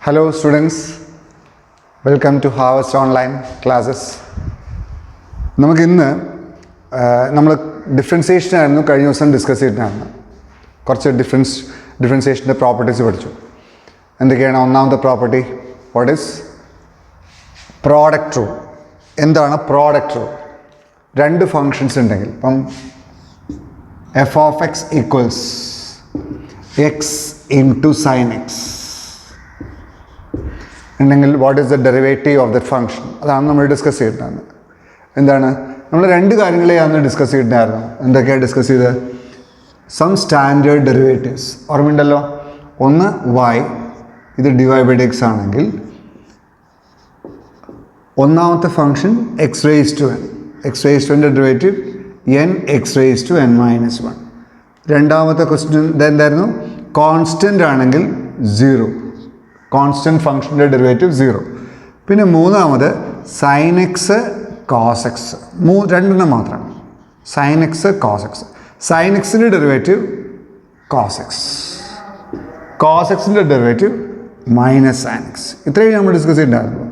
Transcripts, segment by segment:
Hello students, welcome to Harvest Online classes. നമുക്ക് ഇന്ന് നമ്മൾ ഡിഫറൻസിയേഷൻ ആയിരുന്നു കഴിഞ്ഞ ദിവസം ഡിസ്കസ് ചെയ്തിട്ടാണ്. കുറച്ച് ഡിഫറൻസിയേഷൻ്റെ പ്രോപ്പർട്ടീസ് പഠിച്ചു. എന്തൊക്കെയാണ്? ഒന്നാമത്തെ property, what is product rule. എന്താണ് പ്രോഡക്റ്റ് റൂൾ? രണ്ട് ഫങ്ഷൻസ് ഉണ്ടെങ്കിൽ, ഇപ്പം f of x equals x into sine x ഉണ്ടെങ്കിൽ what is the derivative of that function? അതാണ് നമ്മൾ ഡിസ്കസ് ചെയ്തിട്ടുണ്ടായിരുന്നത്. എന്താണ്? നമ്മൾ രണ്ട് കാര്യങ്ങളെയാണ് ഡിസ്കസ് ചെയ്തിട്ടുണ്ടായിരുന്നു. എന്തൊക്കെയാണ് ഡിസ്കസ് ചെയ്തത്? സം സ്റ്റാൻഡേർഡ് ഡെറിവേറ്റീവ്സ് ഓർമ്മയുണ്ടല്ലോ. ഒന്ന് y, ഇത് dy/dx ആണെങ്കിൽ ഒന്നാമത്തെ function x raise to n, x raise to ൻ്റെ derivative n x raise to n-1. രണ്ടാമത്തെ ക്വസ്റ്റ്യൻ എന്തായിരുന്നു? കോൺസ്റ്റൻ്റ് ആണെങ്കിൽ 0, കോൺസ്റ്റൻറ്റ് ഫംഗ്ഷൻ്റെ ഡെറിവേറ്റീവ് 0. പിന്നെ മൂന്നാമത് സൈൻ എക്സ് കോസ് എക്സ്, രണ്ടെണ്ണം മാത്രമാണ്. Sine x cos x, sine എക്സിൻ്റെ ഡെറിവേറ്റീവ് കോസ് എക്സ്, കോസ് എക്സിൻ്റെ ഡെറിവേറ്റീവ് മൈനസ് സൈൻ എക്സ്. ഇത്രയും നമ്മൾ ഡിസ്കസ് ചെയ്തിട്ടുണ്ടായിരുന്നു.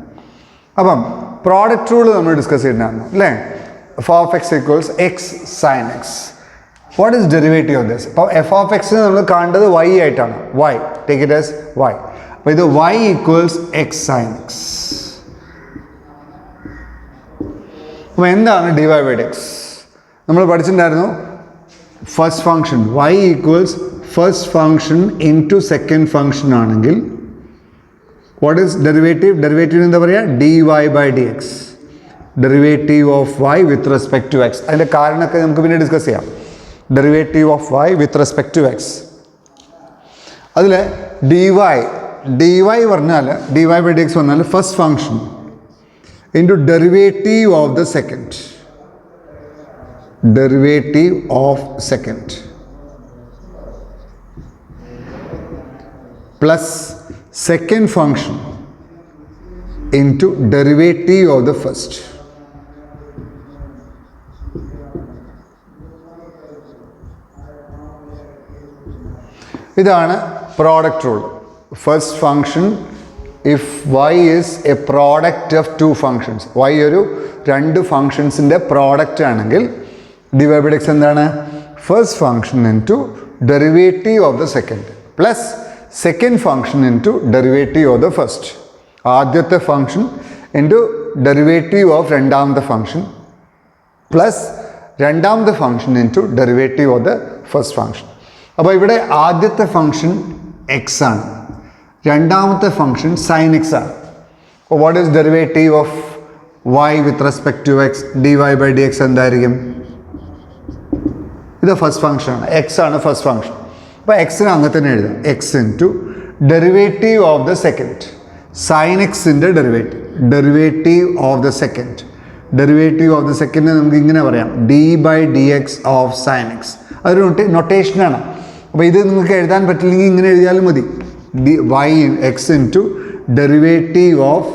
അപ്പം പ്രോഡക്റ്റ് റൂൾ നമ്മൾ ഡിസ്കസ് ചെയ്തിട്ടുണ്ടായിരുന്നു അല്ലേ? F of x equals x sine x. What is derivative of this? ഇപ്പോൾ എഫ് ഓഫ് എക്സിന് നമ്മൾ കാണേണ്ടത് y ആയിട്ടാണ്. y, take it as y. അപ്പോൾ ഇത് y equals x sine x. അപ്പോൾ എന്താണ് dy/dx? നമ്മൾ പഠിച്ചിട്ടുണ്ടായിരുന്നു first function y equals first function into second function ആണെങ്കിൽ വാട്ട് ഈസ് ഡെറിവേറ്റീവ്? ഡെറിവേറ്റീവ് എന്താ പറയുക? dy/dx, derivative of y with respect to x. അതിൻ്റെ കാരണമൊക്കെ നമുക്ക് പിന്നെ ഡിസ്കസ് ചെയ്യാം. Derivative of y with respect to x. അതിൽ dy പറഞ്ഞാൽ dy/dx പറഞ്ഞാൽ first function into derivative of the second, derivative of second plus second function into derivative of the first. ഇതാണ് product rule. First function if y is a product of two functions, y ഒരു രണ്ട് ഫങ്ഷൻസിൻ്റെ product ആണെങ്കിൽ dy/dx എന്താണ്? First function into derivative of the second plus second function into derivative of the first. ആദ്യത്തെ function into derivative of രണ്ടാമത്തെ function plus രണ്ടാമത്തെ function into derivative of the first function. അപ്പോൾ ഇവിടെ ആദ്യത്തെ ഫംഗ്ഷൻ എക്സ് ആണ്, രണ്ടാമത്തെ function sign x ആണ്. അപ്പോൾ what is derivative of y with respect to x? dy/dx എന്തായിരിക്കും? ഇത് ഫസ്റ്റ് ഫംഗ്ഷനാണ്, എക്സ് ആണ് ഫസ്റ്റ് ഫംഗ്ഷൻ. അപ്പോൾ എക്സിന് അങ്ങനെ തന്നെ എഴുതാം, x into derivative of the second, sine എക്സിൻ്റെ derivative, derivative of the second. Derivative of the second നമുക്ക് ഇങ്ങനെ പറയാം, d/dx ഓഫ് സൈൻ എക്സ്. അതൊരു നൊട്ടേഷനാണ്. അപ്പോൾ ഇത് നിങ്ങൾക്ക് എഴുതാൻ പറ്റില്ലെങ്കിൽ ഇങ്ങനെ എഴുതിയാലും മതി. y x into derivative of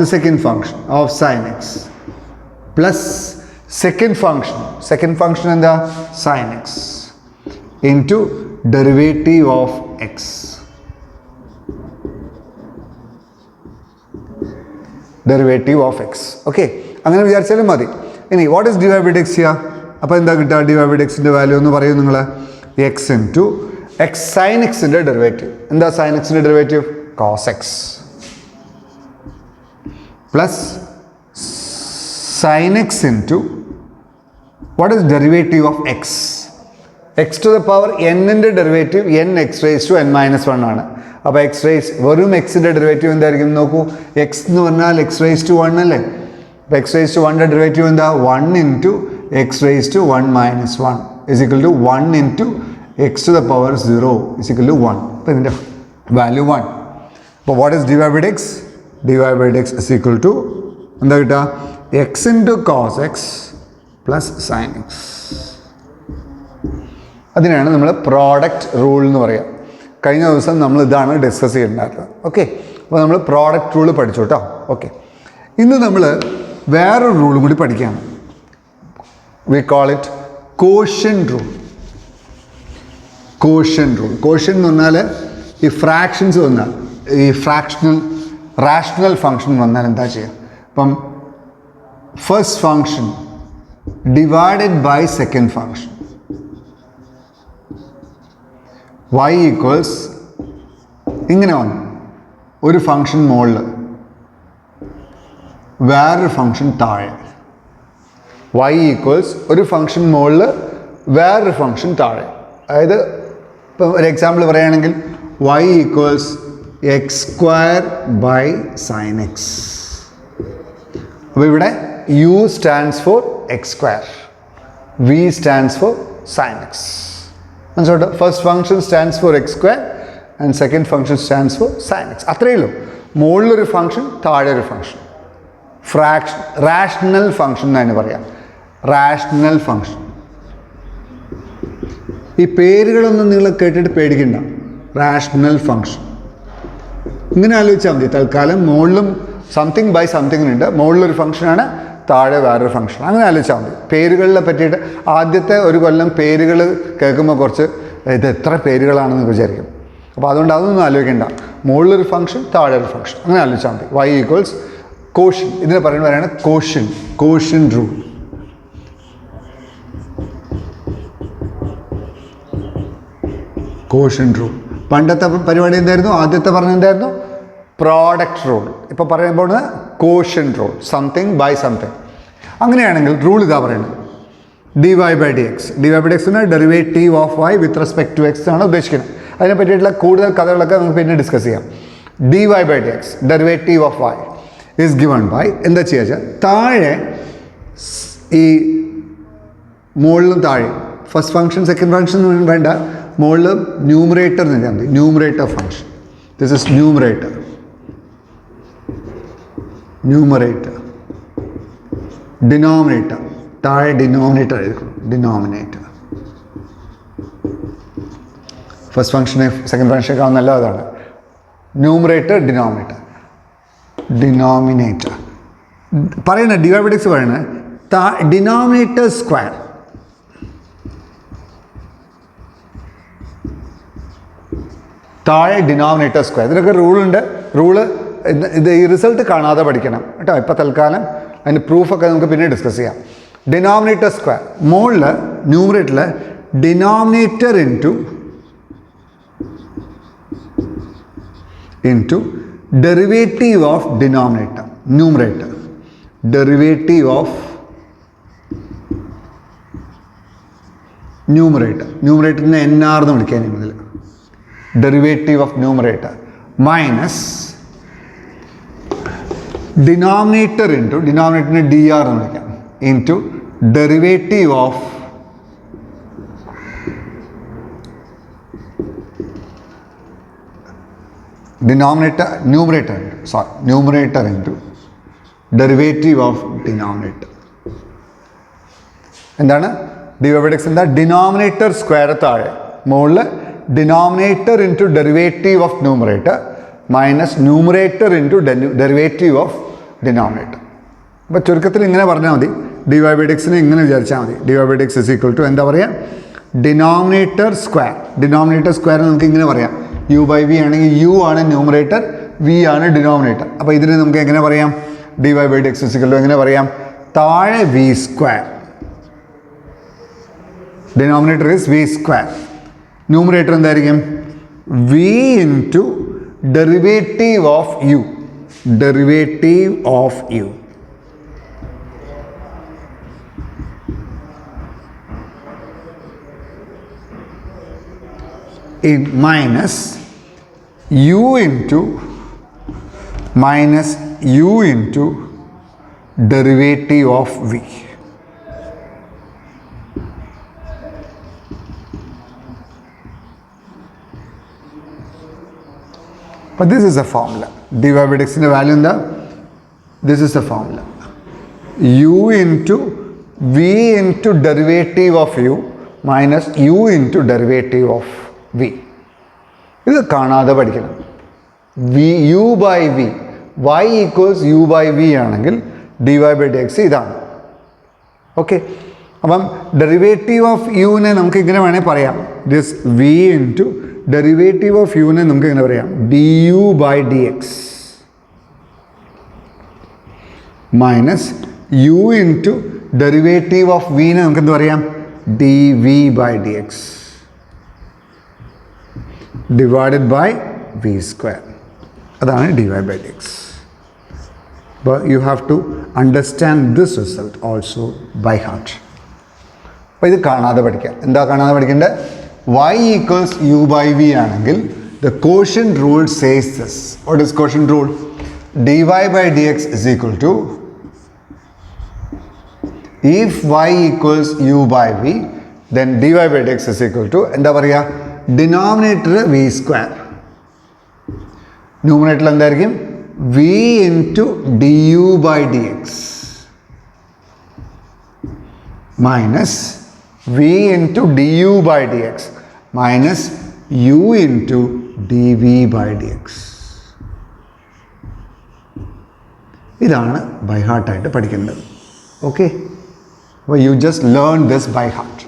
the second function of sine x plus second function എന്താ? Sine x into derivative of x, derivative of x. Okay, അങ്ങനെ വിചാരിച്ചാലും മതി. ഇനി വാട്ട് ഈസ് dy/dx ചെയ്യുക? അപ്പോൾ എന്താ കിട്ടുക? dy/dxൻ്റെ വാല്യൂ എന്ന് പറയും നിങ്ങൾ, എക്സ് ഇൻറ്റു എക്സ് സൈൻ എക്സിൻ്റെ ഡെറിവേറ്റീവ്. എന്താ സൈൻ എക്സിൻ്റെ derivative? Cos x plus sine x into what is derivative of x? X to the power എന്നിൻ്റെ derivative n x raise to n-1 ആണ്. അപ്പോൾ എക്സ് റേസ് വെറും എക്സിൻ്റെ ഡെറിവേറ്റീവ് എന്തായിരിക്കും നോക്കൂ? എക്സ് എന്ന് പറഞ്ഞാൽ എക്സ് റേസ് ടു 1 അല്ലേ? അപ്പോൾ എക്സ് റേസ് ടു 1ൻ്റെ ഡെറിവേറ്റീവ് എന്താ? 1 into x raise to 1-1 is equal to 1 into x to the power 0 is equal to 1. അപ്പോൾ ഇതിൻ്റെ വാല്യൂ 1. അപ്പോൾ what is dy/dx? dy/dx is equal to എന്താ കിട്ടുക? X into cos x plus sine x. അതിനാണ് നമ്മൾ product rule എന്ന് പറയുക. കഴിഞ്ഞ ദിവസം നമ്മൾ ഇതാണ് ഡിസ്കസ് ചെയ്തിട്ടുണ്ടായിരുന്നത്. ഓക്കെ, അപ്പോൾ നമ്മൾ പ്രോഡക്റ്റ് റൂൾ പഠിച്ചു കേട്ടോ. ഓക്കെ, ഇന്ന് നമ്മൾ വേറൊരു റൂളും കൂടി പഠിക്കുകയാണ്. we call it quotient rule. Quotient rule. Quotient എന്ന് പറഞ്ഞാൽ ഈ ഫ്രാക്ഷൻസ് വന്നാൽ, ഈ റാഷണൽ ഫങ്ഷൻ വന്നാൽ എന്താ ചെയ്യുക? ഇപ്പം first function divided by second function, y equals ഇങ്ങനെ വന്നു, ഒരു ഫങ്ഷൻ മുകളിൽ വേറൊരു ഫങ്ഷൻ താഴെ. y ഈക്വൽസ് ഒരു ഫങ്ഷൻ മുകളിൽ വേറൊരു ഫങ്ഷൻ താഴെ. അതായത് ഇപ്പം ഒരു എക്സാമ്പിൾ പറയുകയാണെങ്കിൽ y equals x square by sine x. അപ്പോൾ ഇവിടെ u stands for x square, v stands for sine x. മനസ്സിലോട്ട് first function stands for x square and second function stands for sine x. അത്രയേ ഉള്ളൂ. മുകളിലൊരു function താഴെ ഒരു function. Rational function എന്നാണ് പറയാം. Rational function. ഈ പേരുകളൊന്നും നിങ്ങൾ കേട്ടിട്ട് പേടിക്കണ്ട. റാഷണൽ ഫങ്ഷൻ ഇങ്ങനെ ആലോചിച്ചാൽ മതി. തൽക്കാലം മുകളിലും സംതിങ് ബൈ സംതിങ് ഉണ്ട്, മുകളിലൊരു ഫങ്ഷനാണ്, താഴെ വേറൊരു ഫങ്ഷൻ. അങ്ങനെ ആലോചിച്ചാൽ മതി. പേരുകളിനെ പറ്റിയിട്ട് ആദ്യത്തെ ഒരു കൊല്ലം പേരുകൾ കേൾക്കുമ്പോൾ കുറച്ച് ഇത് എത്ര പേരുകളാണെന്ന് വിചാരിക്കും. അപ്പോൾ അതുകൊണ്ട് അതൊന്നും ആലോചിക്കേണ്ട. മുകളിലൊരു ഫങ്ഷൻ, താഴെ ഒരു ഫങ്ഷൻ, അങ്ങനെ ആലോചിച്ചാൽ മതി. y equals quotient. ഇതിനെ പറയുന്നവരാണ് കോഷ്യൻ റൂൾ. Quotient rule. പണ്ടത്തെ പരിപാടി എന്തായിരുന്നു? ആദ്യത്തെ പറഞ്ഞ എന്തായിരുന്നു? Product rule. ഇപ്പോൾ പറയുമ്പോൾ quotient rule, something by something. അങ്ങനെയാണെങ്കിൽ റൂൾ ഇതാ പറയുന്നത്, dy by dx. dy by dx എന്ന derivative of y with respect to x ആണ് ഉദ്ദേശിക്കുന്നത്. അതിനെ പറ്റിയിട്ടുള്ള കൂടുതൽ കഥകളൊക്കെ നമുക്ക് പിന്നെ ഡിസ്കസ് ചെയ്യാം. dy by dx derivative of y is given by എന്താ ചെയ്യുക വെച്ചാൽ, താഴെ ഈ മുകളിലും താഴെ ഫസ്റ്റ് ഫങ്ഷൻ സെക്കൻഡ് ഫങ്ഷൻ വേണ്ട, മുകളിൽ ന്യൂമറേറ്റർ എന്ന് എഴുതിയാൽ മതി. Numerator function. This is numerator. Denominator താഴെ ഡിനോമിനേറ്റർ എഴുതിക്കണം. ഡിനോമിനേറ്റർ. ഫസ്റ്റ് ഫങ്ഷനെ സെക്കൻഡ് ഫങ്ഷനൊക്കെ ആവുന്നല്ല അതാണ്. ന്യൂമറേറ്റർ ഡിനോമിനേറ്റർ പറയുന്ന ഡിവൈഡിക്സ് പറയുന്നത് ഡിനോമിനേറ്റർ സ്ക്വയർ. താഴെ ഡിനോമിനേറ്റർ സ്ക്വയർ. ഇതിനൊക്കെ റൂളുണ്ട്. ഇത് ഈ റിസൾട്ട് കാണാതെ പഠിക്കണം കേട്ടോ. ഇപ്പോൾ തൽക്കാലം അതിൻ്റെ പ്രൂഫൊക്കെ നമുക്ക് പിന്നെ ഡിസ്കസ് ചെയ്യാം. Denominator square. മുകളിൽ ന്യൂമറേറ്ററിൽ denominator into derivative of denominator. Derivative of ന്യൂമറേറ്ററിനെ NR എന്ന് വിളിക്കാൻ ഇതിൽ. ഡെറിവേറ്റീവ് ഓഫ് ന്യൂമറേറ്റർ മൈനസ് ഡിനോമിനേറ്ററിനെ DR എന്ന് വിളിക്കാം, into derivative of numerator into derivative of denominator. എന്താണ് ഡിവൈഡിക്സ്? എന്താ? ഡിനോമിനേറ്റർ സ്ക്വയർ താഴെ, മുകളിൽ denominator into derivative of numerator minus numerator into derivative of denominator. അപ്പോൾ ചുരുക്കത്തിൽ ഇങ്ങനെ പറഞ്ഞാൽ മതി. ഡിവൈഡിക്സിനെ ഇങ്ങനെ വിചാരിച്ചാൽ മതി. ഡിവൈഡിക്സ് ഇസ് ഈക്വൽ ടു എന്താ പറയുക? ഡിനോമിനേറ്റർ സ്ക്വയർ നമുക്ക് ഇങ്ങനെ പറയാം. u by v ആണെങ്കിൽ u ആണ് ന്യൂമറേറ്റർ, v ആണ് ഡിനോമിനേറ്റർ. അപ്പോൾ ഇതിന് നമുക്ക് എങ്ങനെ പറയാം? dy by dx is equal to എങ്ങനെ പറയാം? താഴെ v square, denominator is v square, numerator എന്തായിരിക്കും? v into derivative of u. In minus u into derivative of v. But this is a formula. dy by dx in the value in the, this is the formula. u into v into derivative of u minus u into derivative of v. ഇത് കാണാതെ പഠിക്കണം. u by v, y equals u by v ആണെങ്കിൽ dy by dx ഇതാണ്. Okay, അപ്പം derivative of യുവിനെ നമുക്ക് ഇങ്ങനെ വേണേൽ പറയാം, this v into derivative of യുവിനെ നമുക്ക് ഇങ്ങനെ പറയാം d u by d x minus u into derivative of വിനെ നമുക്ക് എന്ത് പറയാം d v by d x divided by v square. അതാണ് d y by d x. അപ്പോൾ you have to understand this result also by heart. അപ്പോൾ ഇത് കാണാതെ പഠിക്കാം. എന്താ കാണാതെ പഠിക്കേണ്ടത്? y equals u by v ആണെങ്കിൽ the quotient rule says this. What is quotient rule? dy by dx is equal to, if y equals u by v, then dy by dx is equal to എന്താ പറയുക, denominator v square, numerator എന്തായിരിക്കും v into d u by d x minus v into d u by d x minus u into d v by d x. ഇതാണ് by ഹാർട്ടായിട്ട് പഠിക്കേണ്ടത്. Okay, അപ്പോൾ you just learn this by heart.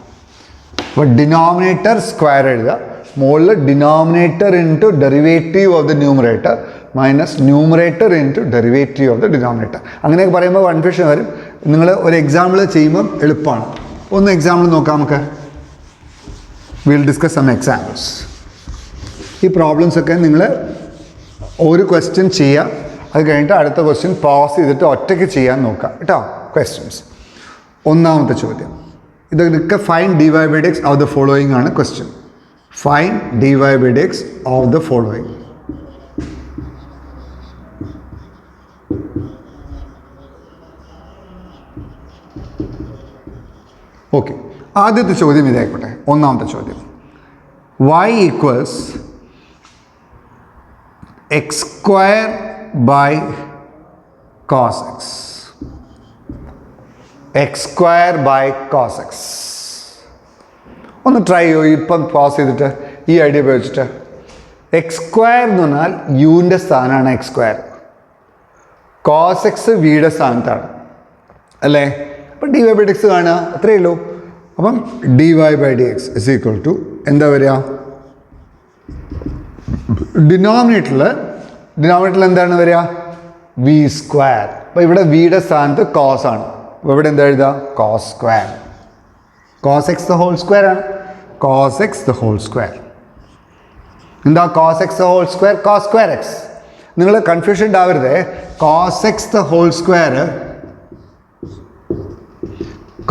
അപ്പോൾ denominator square എഴുതുക, മുകളിൽ denominator into derivative of the numerator minus numerator into derivative of the denominator. അങ്ങനെയൊക്കെ പറയുമ്പോൾ confusion വരും. നിങ്ങൾ ഒരു എക്സാമ്പിൾ ചെയ്യുമ്പം എളുപ്പമാണ്. ഒന്ന് എക്സാമ്പിൾ നോക്കാം നമുക്ക്. Will discuss some examples. ഈ പ്രോബ്ലംസ് ഒക്കെ നിങ്ങൾ ഒരു ക്വസ്റ്റ്യൻ ചെയ്യുക, അത് കഴിഞ്ഞിട്ട് അടുത്ത ക്വസ്റ്റ്യൻ പോസ് ചെയ്തിട്ട് ഒറ്റയ്ക്ക് ചെയ്യാൻ നോക്കുക കേട്ടോ. ക്വസ്റ്റ്യൻസ്. ഒന്നാമത്തെ ചോദ്യം ഇതൊക്കെ fine d y by d x of the following ആണ് question. Fine d y by d x of the following. Okay, ആദ്യത്തെ ചോദ്യം ഇതായിക്കോട്ടെ. ഒന്നാമത്തെ ചോദ്യം y equals x square by cos x. X square by cos x. ഒന്ന് try ചെയ്യൂ ഇപ്പം pose ചെയ്തിട്ട് ഈ ഐഡിയ ഉപയോഗിച്ചിട്ട്. എക്സ് സ്ക്വയർ എന്ന് പറഞ്ഞാൽ യുവിൻ്റെ സ്ഥാനമാണ് എക്സ് സ്ക്വയർ, കോസ് എക്സ് വിയുടെ സ്ഥാനത്താണ് അല്ലേ. അപ്പം d y by d x കാണുക, അത്രയേ ഉള്ളൂ. അപ്പം d y by d x is equal to എന്താ വരിക, ഡിനോമിനേറ്ററിൽ എന്താണ് വരിക വി സ്ക്വയർ. അപ്പോൾ ഇവിടെ വിയുടെ സ്ഥാനത്ത് കോസ് ആണ്, അപ്പോൾ ഇവിടെ എന്താ എഴുതുക cos square. Cos x the whole square ആണ്, cos x the whole square. എന്താ cos x the whole square? Cos square x. നിങ്ങൾ കൺഫ്യൂഷൻ ഉണ്ടാവരുത്. Cos x the whole square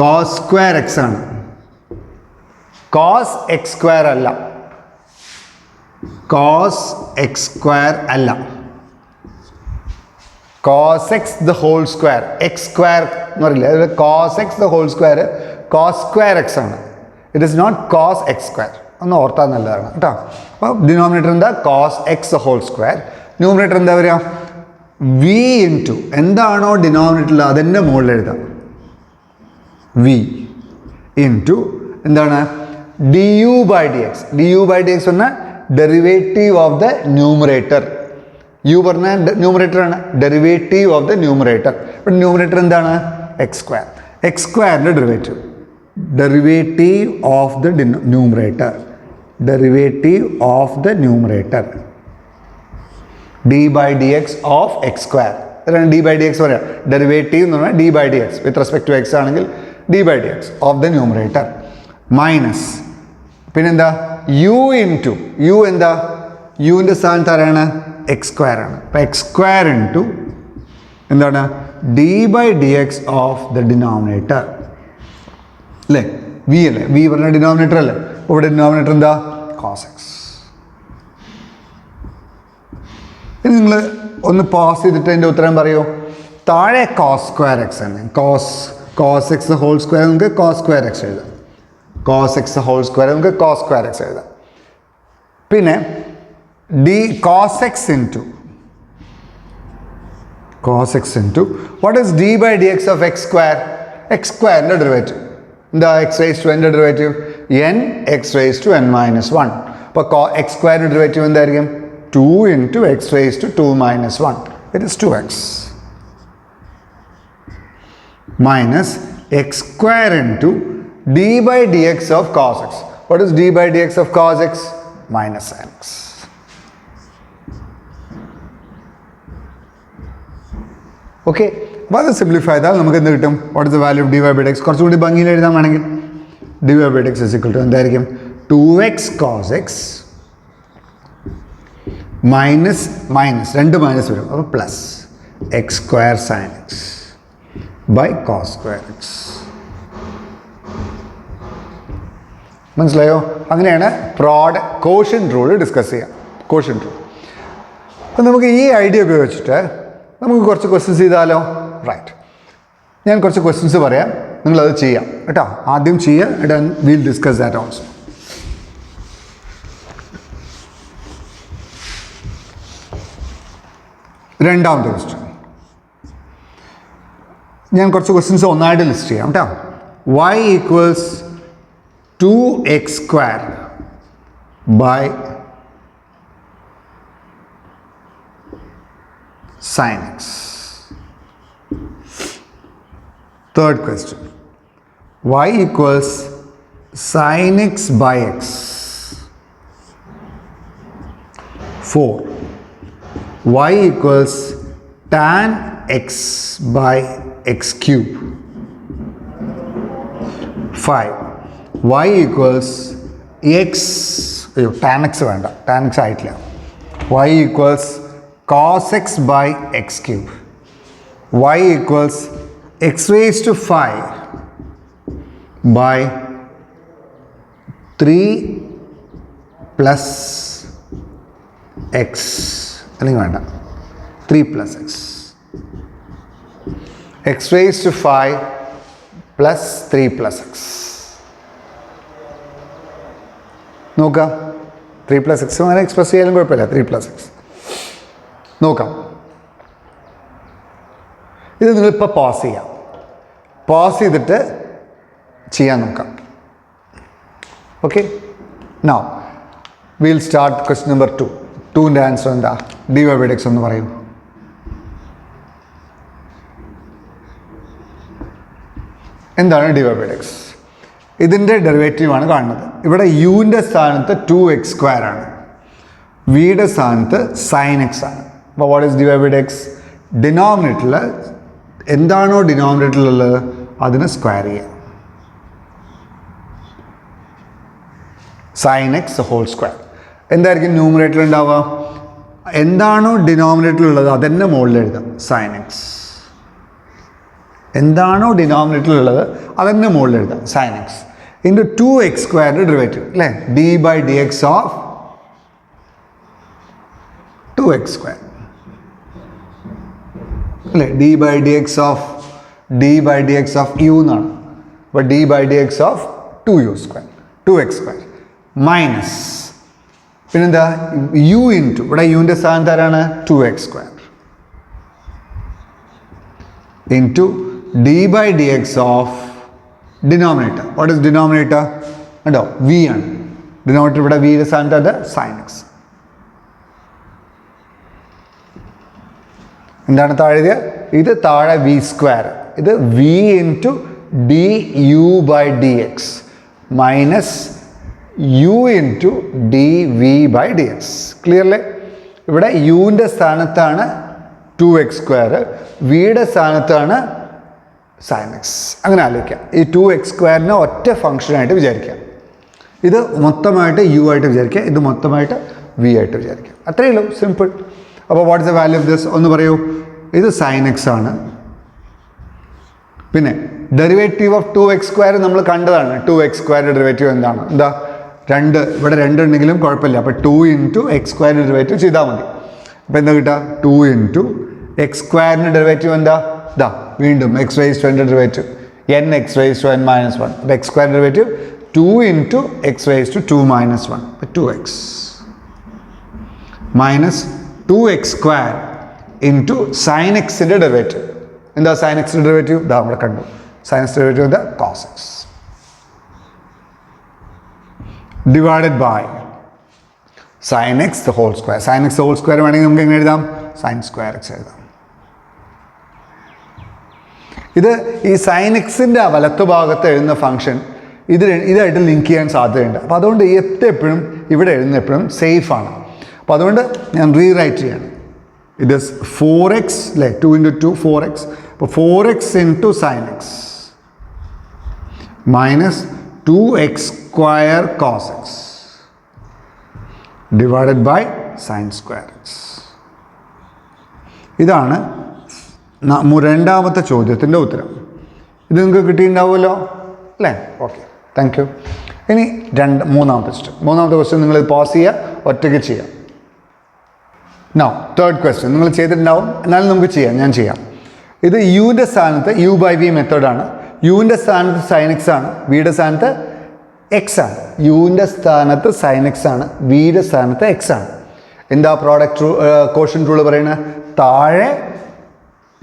cos square x ആണ്, കോസ് എക്സ് സ്ക്വയർ അല്ല. Cos x square അല്ല, cos x the whole square. X square എന്ന് പറയില്ല, cos x the whole square cos square x ആണ്. It is not cos x square. ഒന്ന് ഓർത്താൽ നല്ലതാണ് കേട്ടോ. അപ്പോൾ ഡിനോമിനേറ്റർ എന്താ cos x the whole square, numerator എന്താ വരിക വി ഇൻറ്റു എന്താണോ ഡിനോമിനേറ്ററിൽ അതിൻ്റെ മുകളിൽ എഴുതാം വി ഇൻറ്റു എന്താണ് d u by d x. D u by d x പറഞ്ഞാൽ derivative of the numerator. U പറഞ്ഞാൽ ന്യൂമറേറ്റർ ആണ്, ഡെറിവേറ്റീവ് ഓഫ് ദ ന്യൂമറേറ്റർ. ഇപ്പം ന്യൂമറേറ്റർ എന്താണ് എക്സ് സ്ക്വയർ. എക്സ് സ്ക്വയറിൻ്റെ derivative, derivative of the numerator, derivative of the numerator d by d x of x square. D by d x പറയാം, derivative എന്ന് പറഞ്ഞാൽ d by d x with respect to x ആണെങ്കിൽ d by d x of the numerator minus പിന്നെന്താ u into u എന്താ യുവിൻ്റെ സ്ഥാനത്ത് ആരാണ് x square ആണ്. അപ്പം എക്സ് സ്ക്വയർ ഇൻറ്റു എന്താണ് d by d x of the denominator അല്ലേ. വി അല്ലേ, വി പറഞ്ഞ ഡിനോമിനേറ്റർ അല്ലേ. ഇവിടെ ഡിനോമിനേറ്റർ എന്താ കോസ് എക്സ്. ഇനി നിങ്ങൾ ഒന്ന് പോസ് ചെയ്തിട്ട് അതിൻ്റെ ഉത്തരം പറയൂ. താഴെ കോസ് സ്ക്വയർ എക്സ് ആണ്, കോസ് എക്സ് ഹോൾ സ്ക്വയർ നമുക്ക് കോസ് സ്ക്വയർ എക്സ് എഴുതാം, കോസ് എക്സ് ഹോൾ സ്ക്വയർ നമുക്ക് കോസ് സ്ക്വയർ എക്സ് എഴുതാം. പിന്നെ d cos x into what is d by d x of x square? X സ്ക്വയറിൻ്റെ ഡെറിവേറ്റീവ് എന്താ x raise to എൻ്റെ derivative n x raise to n minus 1. അപ്പോൾ x സ്ക്വയറിൻ്റെ derivative എന്തായിരിക്കും 2 into x raise to 2 minus 1. It is 2x minus x square into d by dx of cos x. What is d by dx of cos x? Minus sin x. Okay, അപ്പോൾ അത് simplify ചെയ്താൽ നമുക്ക് എന്ത് കിട്ടും? What is the value of d y by d x? കുറച്ചുകൂടി ഭംഗിയിൽ എഴുതാൻ വേണമെങ്കിൽ d y by d x is equal to എന്തായിരിക്കും? 2x cos x മൈനസ് രണ്ട് മൈനസ് വരും, അപ്പോൾ plus x square sine x by cos square x. മനസ്സിലായോ? അങ്ങനെയാണ് കോഷ്യന്റ് റൂൾ ഡിസ്കസ് ചെയ്യാം. Quotient rule. അപ്പം നമുക്ക് ഈ ഐഡിയ ഉപയോഗിച്ചിട്ട് നമുക്ക് കുറച്ച് ക്വസ്റ്റ്യൻസ് ചെയ്താലോ? റൈറ്റ്, ഞാൻ കുറച്ച് ക്വസ്റ്റ്യൻസ് പറയാം, നിങ്ങളത് ചെയ്യാം കേട്ടോ. ആദ്യം ചെയ്യുക, എന്നിട്ട് വിൽ ഡിസ്കസ് ദാറ്റ് ഓൾസോ. രണ്ടാമത്തെ ക്വസ്റ്റ്യൻ ഞാൻ കുറച്ച് ക്വസ്റ്റ്യൻസ് ഒന്നായിട്ട് ലിസ്റ്റ് ചെയ്യാം കേട്ടോ. y equals 2x square by sin x. Third question, y equals sin x by x. 4, y equals tan x by x cube. 5, y equals x, tan x വേണ്ട, tan x ആയിട്ടില്ല. y equals cos x by x cube. y equals x raised to 5 by 3 plus x. അല്ലെങ്കിൽ വേണ്ട, 3 plus x. x raised to 5 plus 3 plus x. നോക്കാം, 3 plus x അങ്ങനെ express ചെയ്യാനും കുഴപ്പമില്ല. 3 plus x നോക്കാം. ഇത് നിങ്ങളിപ്പോൾ പോസ് ചെയ്യാം. പോസ് ചെയ്തിട്ട് ചെയ്യാൻ നോക്കാം. Okay, now will start question number 2. 2ൻ്റെ ആൻസർ എന്താ? D y by d x എന്ന് പറയും. എന്താണ് d y by d x? ഇതിൻ്റെ ഡെറിവേറ്റീവാണ് കാണുന്നത്. ഇവിടെ യുവിൻ്റെ സ്ഥാനത്ത് 2x സ്ക്വയർ ആണ്, വിയുടെ സ്ഥാനത്ത് സൈൻ എക്സ് ആണ്. അപ്പോൾ what is d y by d x? ഡിനോമിനേറ്ററിൽ എന്താണോ ഡിനോമിനേറ്ററിലുള്ളത് അതിനെ സ്ക്വയർ ചെയ്യുക. Sine x whole square. എന്തായിരിക്കും ന്യൂമറേറ്ററിൽ ഉണ്ടാവുക? എന്താണോ ഡിനോമിനേറ്ററിലുള്ളത് അതന്നെ മുകളിൽ എഴുതാം, സൈൻ എക്സ്. എന്താണോ ഡിനോമിനേറ്ററിലുള്ളത് അതന്നെ മുകളിൽ എഴുതാം, സൈൻ എക്സ് ഇൻറ്റു 2x സ്ക്വയറിൻ്റെ ഡെറിവേറ്റീവ് അല്ലേ? D by d x of 2x square അല്ലേ? D by d x of u എന്നാണ്. അപ്പോൾ d by d x of 2u square, 2x square minus പിന്നെന്താ യു ഇൻറ്റു, ഇവിടെ യുവിൻ്റെ സ്ഥാനത്ത് ആരാണ്? 2x square into d by d x of denominator. What is denominator? ഉണ്ടോ? V ആണ് denominator. ഇവിടെ വിയുടെ സ്ഥാനത്ത് അത് സൈൻ എക്സ്. എന്താണ് താഴെ എഴുതിയ? ഇത് താഴെ വി സ്ക്വയർ, ഇത് v into d u by d x minus u into d v by d x. ക്ലിയർലേ? ഇവിടെ യുവിൻ്റെ സ്ഥാനത്താണ് 2x സ്ക്വയർ, വിയുടെ സ്ഥാനത്താണ് സൈൻ എക്സ്. അങ്ങനെ ആലോചിക്കാം. ഈ 2x സ്ക്വയറിനെ ഒറ്റ ഫംഗ്ഷനായിട്ട് വിചാരിക്കാം. ഇത് മൊത്തമായിട്ട് യു ആയിട്ട് വിചാരിക്കുക, ഇത് മൊത്തമായിട്ട് വി ആയിട്ട് വിചാരിക്കുക. അത്രയേ ഉള്ളൂ, സിമ്പിൾ. അപ്പോൾ what is the value of this ഒന്ന് പറയൂ. ഇത് സൈൻ എക്സ് ആണ്. പിന്നെ ഡെറിവേറ്റീവ് ഓഫ് 2x സ്ക്വയർ നമ്മൾ കണ്ടതാണ്. 2x സ്ക്വയറിൻ്റെ ഡെറിവേറ്റീവ് എന്താണ്? എന്താ? 2, ഇവിടെ 2 ഉണ്ടെങ്കിലും കുഴപ്പമില്ല. അപ്പോൾ 2 ഇൻറ്റു എക്സ് സ്ക്വയറിൻ്റെ ഡെറിവേറ്റീവ് ചെയ്താൽ മതി. അപ്പോൾ എന്താ കിട്ടുക? 2 ഇൻറ്റു എക്സ് സ്ക്വയറിൻ്റെ ഡെറിവേറ്റീവ് എന്താ? ഇതാ വീണ്ടും എക്സ് റൈസ് ടു എൻ്റെ derivative n x raise to n minus 1. അപ്പോൾ x square derivative 2 into x raise to 2 minus 1, 2x minus 2x square into sine എക്സിൻ്റെ ഡെറിവേറ്റീവ്. എന്താ സൈൻ എക്സിൻ്റെ ഡെറിവേറ്റീവ്? ഇതാ നമ്മൾ കണ്ടു. സൈൻ എക്സ് ഡെറിവേറ്റീവ് എന്താ? Cos x divided by sine x the whole square. Sine x whole square വേണമെങ്കിൽ നമുക്ക് എങ്ങനെ എഴുതാം? സൈൻ സ്ക്വയർ എക്സ് എഴുതാം. ഇത് ഈ സൈൻ എക്സിൻ്റെ വലത്തു ഭാഗത്ത് എഴുതുന്ന ഫംഗ്ഷൻ ഇതായിട്ട് ലിങ്ക് ചെയ്യാൻ സാധ്യതയുണ്ട്. അപ്പോൾ അതുകൊണ്ട് എപ്പോഴും ഇവിടെ എഴുതുന്ന എപ്പോഴും സേഫാണ്. അപ്പോൾ അതുകൊണ്ട് ഞാൻ റീറൈറ്റ് ചെയ്യാണ്. ഇറ്റ് ഈസ് 4x അല്ലേ, 2 × 2 4x. അപ്പോൾ 4x × sin x minus 2x² cos x divided by sin square x. ഇതാണ് രണ്ടാമത്തെ ചോദ്യത്തിൻ്റെ ഉത്തരം. ഇത് നിങ്ങൾക്ക് കിട്ടിയിട്ടുണ്ടാവുമല്ലോ അല്ലേ? Okay, thank you. ഇനി മൂന്നാമത്തെ ക്വസ്റ്റ്യൻ നിങ്ങൾ പോസ് ചെയ്യുക, ഒറ്റയ്ക്ക് ചെയ്യാം. നൗ തേർഡ് ക്വസ്റ്റ്യൻ നിങ്ങൾ ചെയ്തിട്ടുണ്ടാവും, എന്നാലും നമുക്ക് ചെയ്യാം, ഞാൻ ചെയ്യാം. ഇത് യുവിൻ്റെ സ്ഥാനത്ത് u/v മെത്തേഡാണ്. യുവിൻ്റെ സ്ഥാനത്ത് sin x ആണ്, വിയുടെ സ്ഥാനത്ത് x ആണ്. യുവിൻ്റെ സ്ഥാനത്ത് sin x ആണ്, വിയുടെ സ്ഥാനത്ത് x ആണ്. എന്താ പ്രോഡക്റ്റ് കോഷ്യന്റ് റൂൾ പറയുന്നത്? താഴെ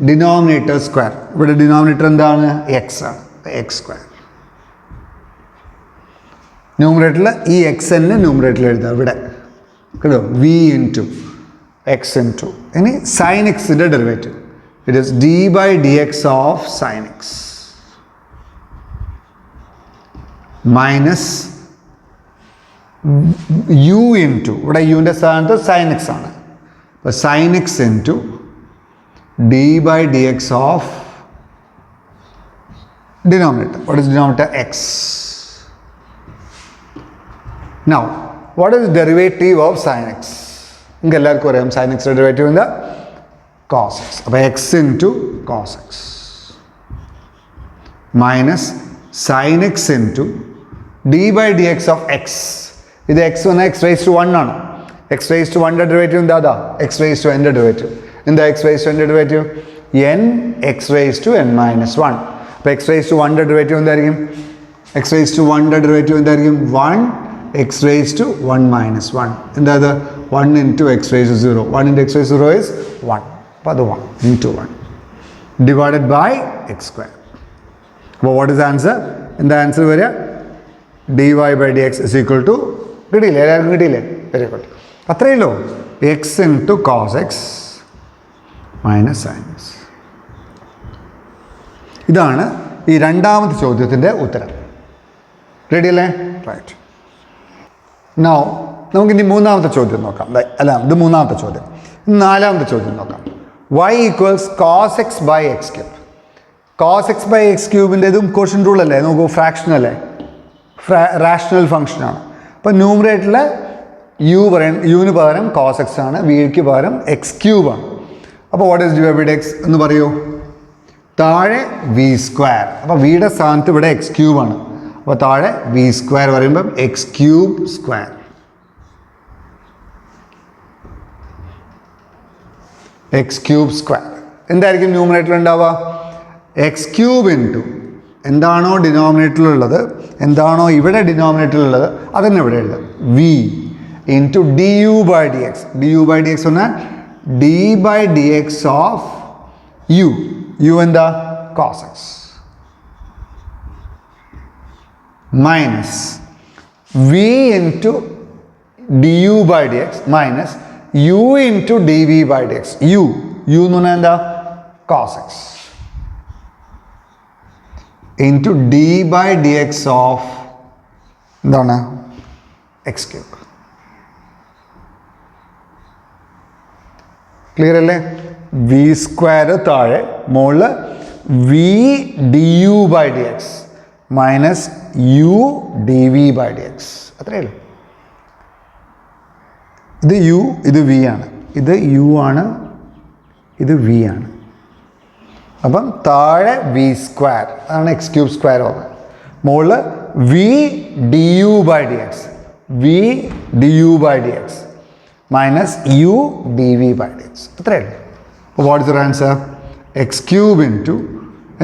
ഡിനോമിനേറ്റർ സ്ക്വയർ, ഇവിടെ ഡിനോമിനേറ്റർ എന്താണ്? x ആണ്, x². ന്യൂമറേറ്ററിൽ ഈ x തന്നെ ന്യൂമറേറ്ററിൽ എഴുതാം ഇവിടെ കേട്ടോ, v × x × ഇനി sin xൻ്റെ derivative it is d/dx of sin x minus u × ഇവിടെ യുവിൻ്റെ സ്ഥാനത്ത് sin x ആണ്. അപ്പോൾ sin x × d/dx of denominator. What is denominator? X. Now, what is derivative of sin x? നിങ്ങൾക്ക് എല്ലാവർക്കും അറിയാം sin x ഡെറിവേറ്റീവ് എന്താ? cos x. അപ്പോൾ x × cos x minus sin x × d/dx of x. ഇത് x വന്നാൽ x⁻1 ആണ്. x⁻1 derivative എന്താ? അതാ x⁻n ഡെറിവേറ്റീവ്. എന്താ x⁻n ഡെറിവേറ്റീവ്? n x⁻n−1. അപ്പോൾ x⁻1 ഡെറിവേറ്റീവ് എന്തായിരിക്കും? x⁻1 ഡെറിവേറ്റീവ് എന്തായിരിക്കും? 1 x⁻1−1. എന്താ അത്? 1 × x⁻0. 1 × x⁻0 is 1. അപ്പോൾ അത് 1 × 1 ഡിവൈഡഡ് ബൈ x². അപ്പോൾ വാട്ട് ഇസ് ആൻസർ? എന്താ ആൻസർ വരിക? dy/dx is equal to, കിട്ടിയില്ലേ? എല്ലാവർക്കും കിട്ടിയില്ലേ? Very good. അത്രയേ ഉള്ളൂ. x × cos x minus sin x. ഇതാണ് ഈ രണ്ടാമത്തെ ചോദ്യത്തിൻ്റെ ഉത്തരം. റെഡി അല്ലേ? റൈറ്റ്. നൗ നമുക്കിനി മൂന്നാമത്തെ ചോദ്യം നോക്കാം. അല്ല, ഇത് മൂന്നാമത്തെ ചോദ്യം. നാലാമത്തെ ചോദ്യം നോക്കാം. y = cos x/x³. cos x/x³ ഇതും കോഷ്യന്റ് റൂൾ അല്ലേ? നോക്കൂ, ഫ്രാക്ഷൻ അല്ലേ, റാഷണൽ ഫംഗ്ഷനാണ്. അപ്പോൾ ന്യൂമറേറ്ററിൽ യുവിന് പകരം cos x ആണ്, വിക്ക് പകരം x³ ആണ്. അപ്പോൾ വാട്ട് ഈസ് d/dx എന്ന് പറയൂ? താഴെ v². അപ്പോൾ വിയുടെ സ്ഥാനത്ത് ഇവിടെ x³ ആണ്. അപ്പോൾ താഴെ v² പറയുമ്പം x³². x³² എന്തായിരിക്കും ന്യൂമറേറ്ററിൽ ഉണ്ടാവുക? x³ × എന്താണോ ഡിനോമിനേറ്ററിലുള്ളത്, എന്താണോ ഇവിടെ ഡിനോമിനേറ്ററിലുള്ളത് അതന്നെ ഇവിടെ എഴുതാം. v × du/dx. du/dx പറഞ്ഞാൽ d/dx ഓഫ് u എന്താ? cos x minus v × du/dx minus u × dv/dx. u എന്ന് പറഞ്ഞാൽ എന്താ? cos x × d/dx ഓഫ് എന്താണ്? x³. ക്ലിയർ അല്ലേ? v² താഴെ, മുകളിൽ v du/dx minus u dv/dx. അത്രയേ ഉള്ളൂ. ഇത് u, ഇത് v ആണ്. ഇത് u ആണ്, ഇത് v ആണ്. അപ്പം താഴെ v², അതാണ് x³² ഓർമ്മ. മുകളിൽ v du/dx, v du/dx minus u dv/dx. അത്രയേ ഉള്ളൂ. അപ്പോൾ what is your answer? x³ ×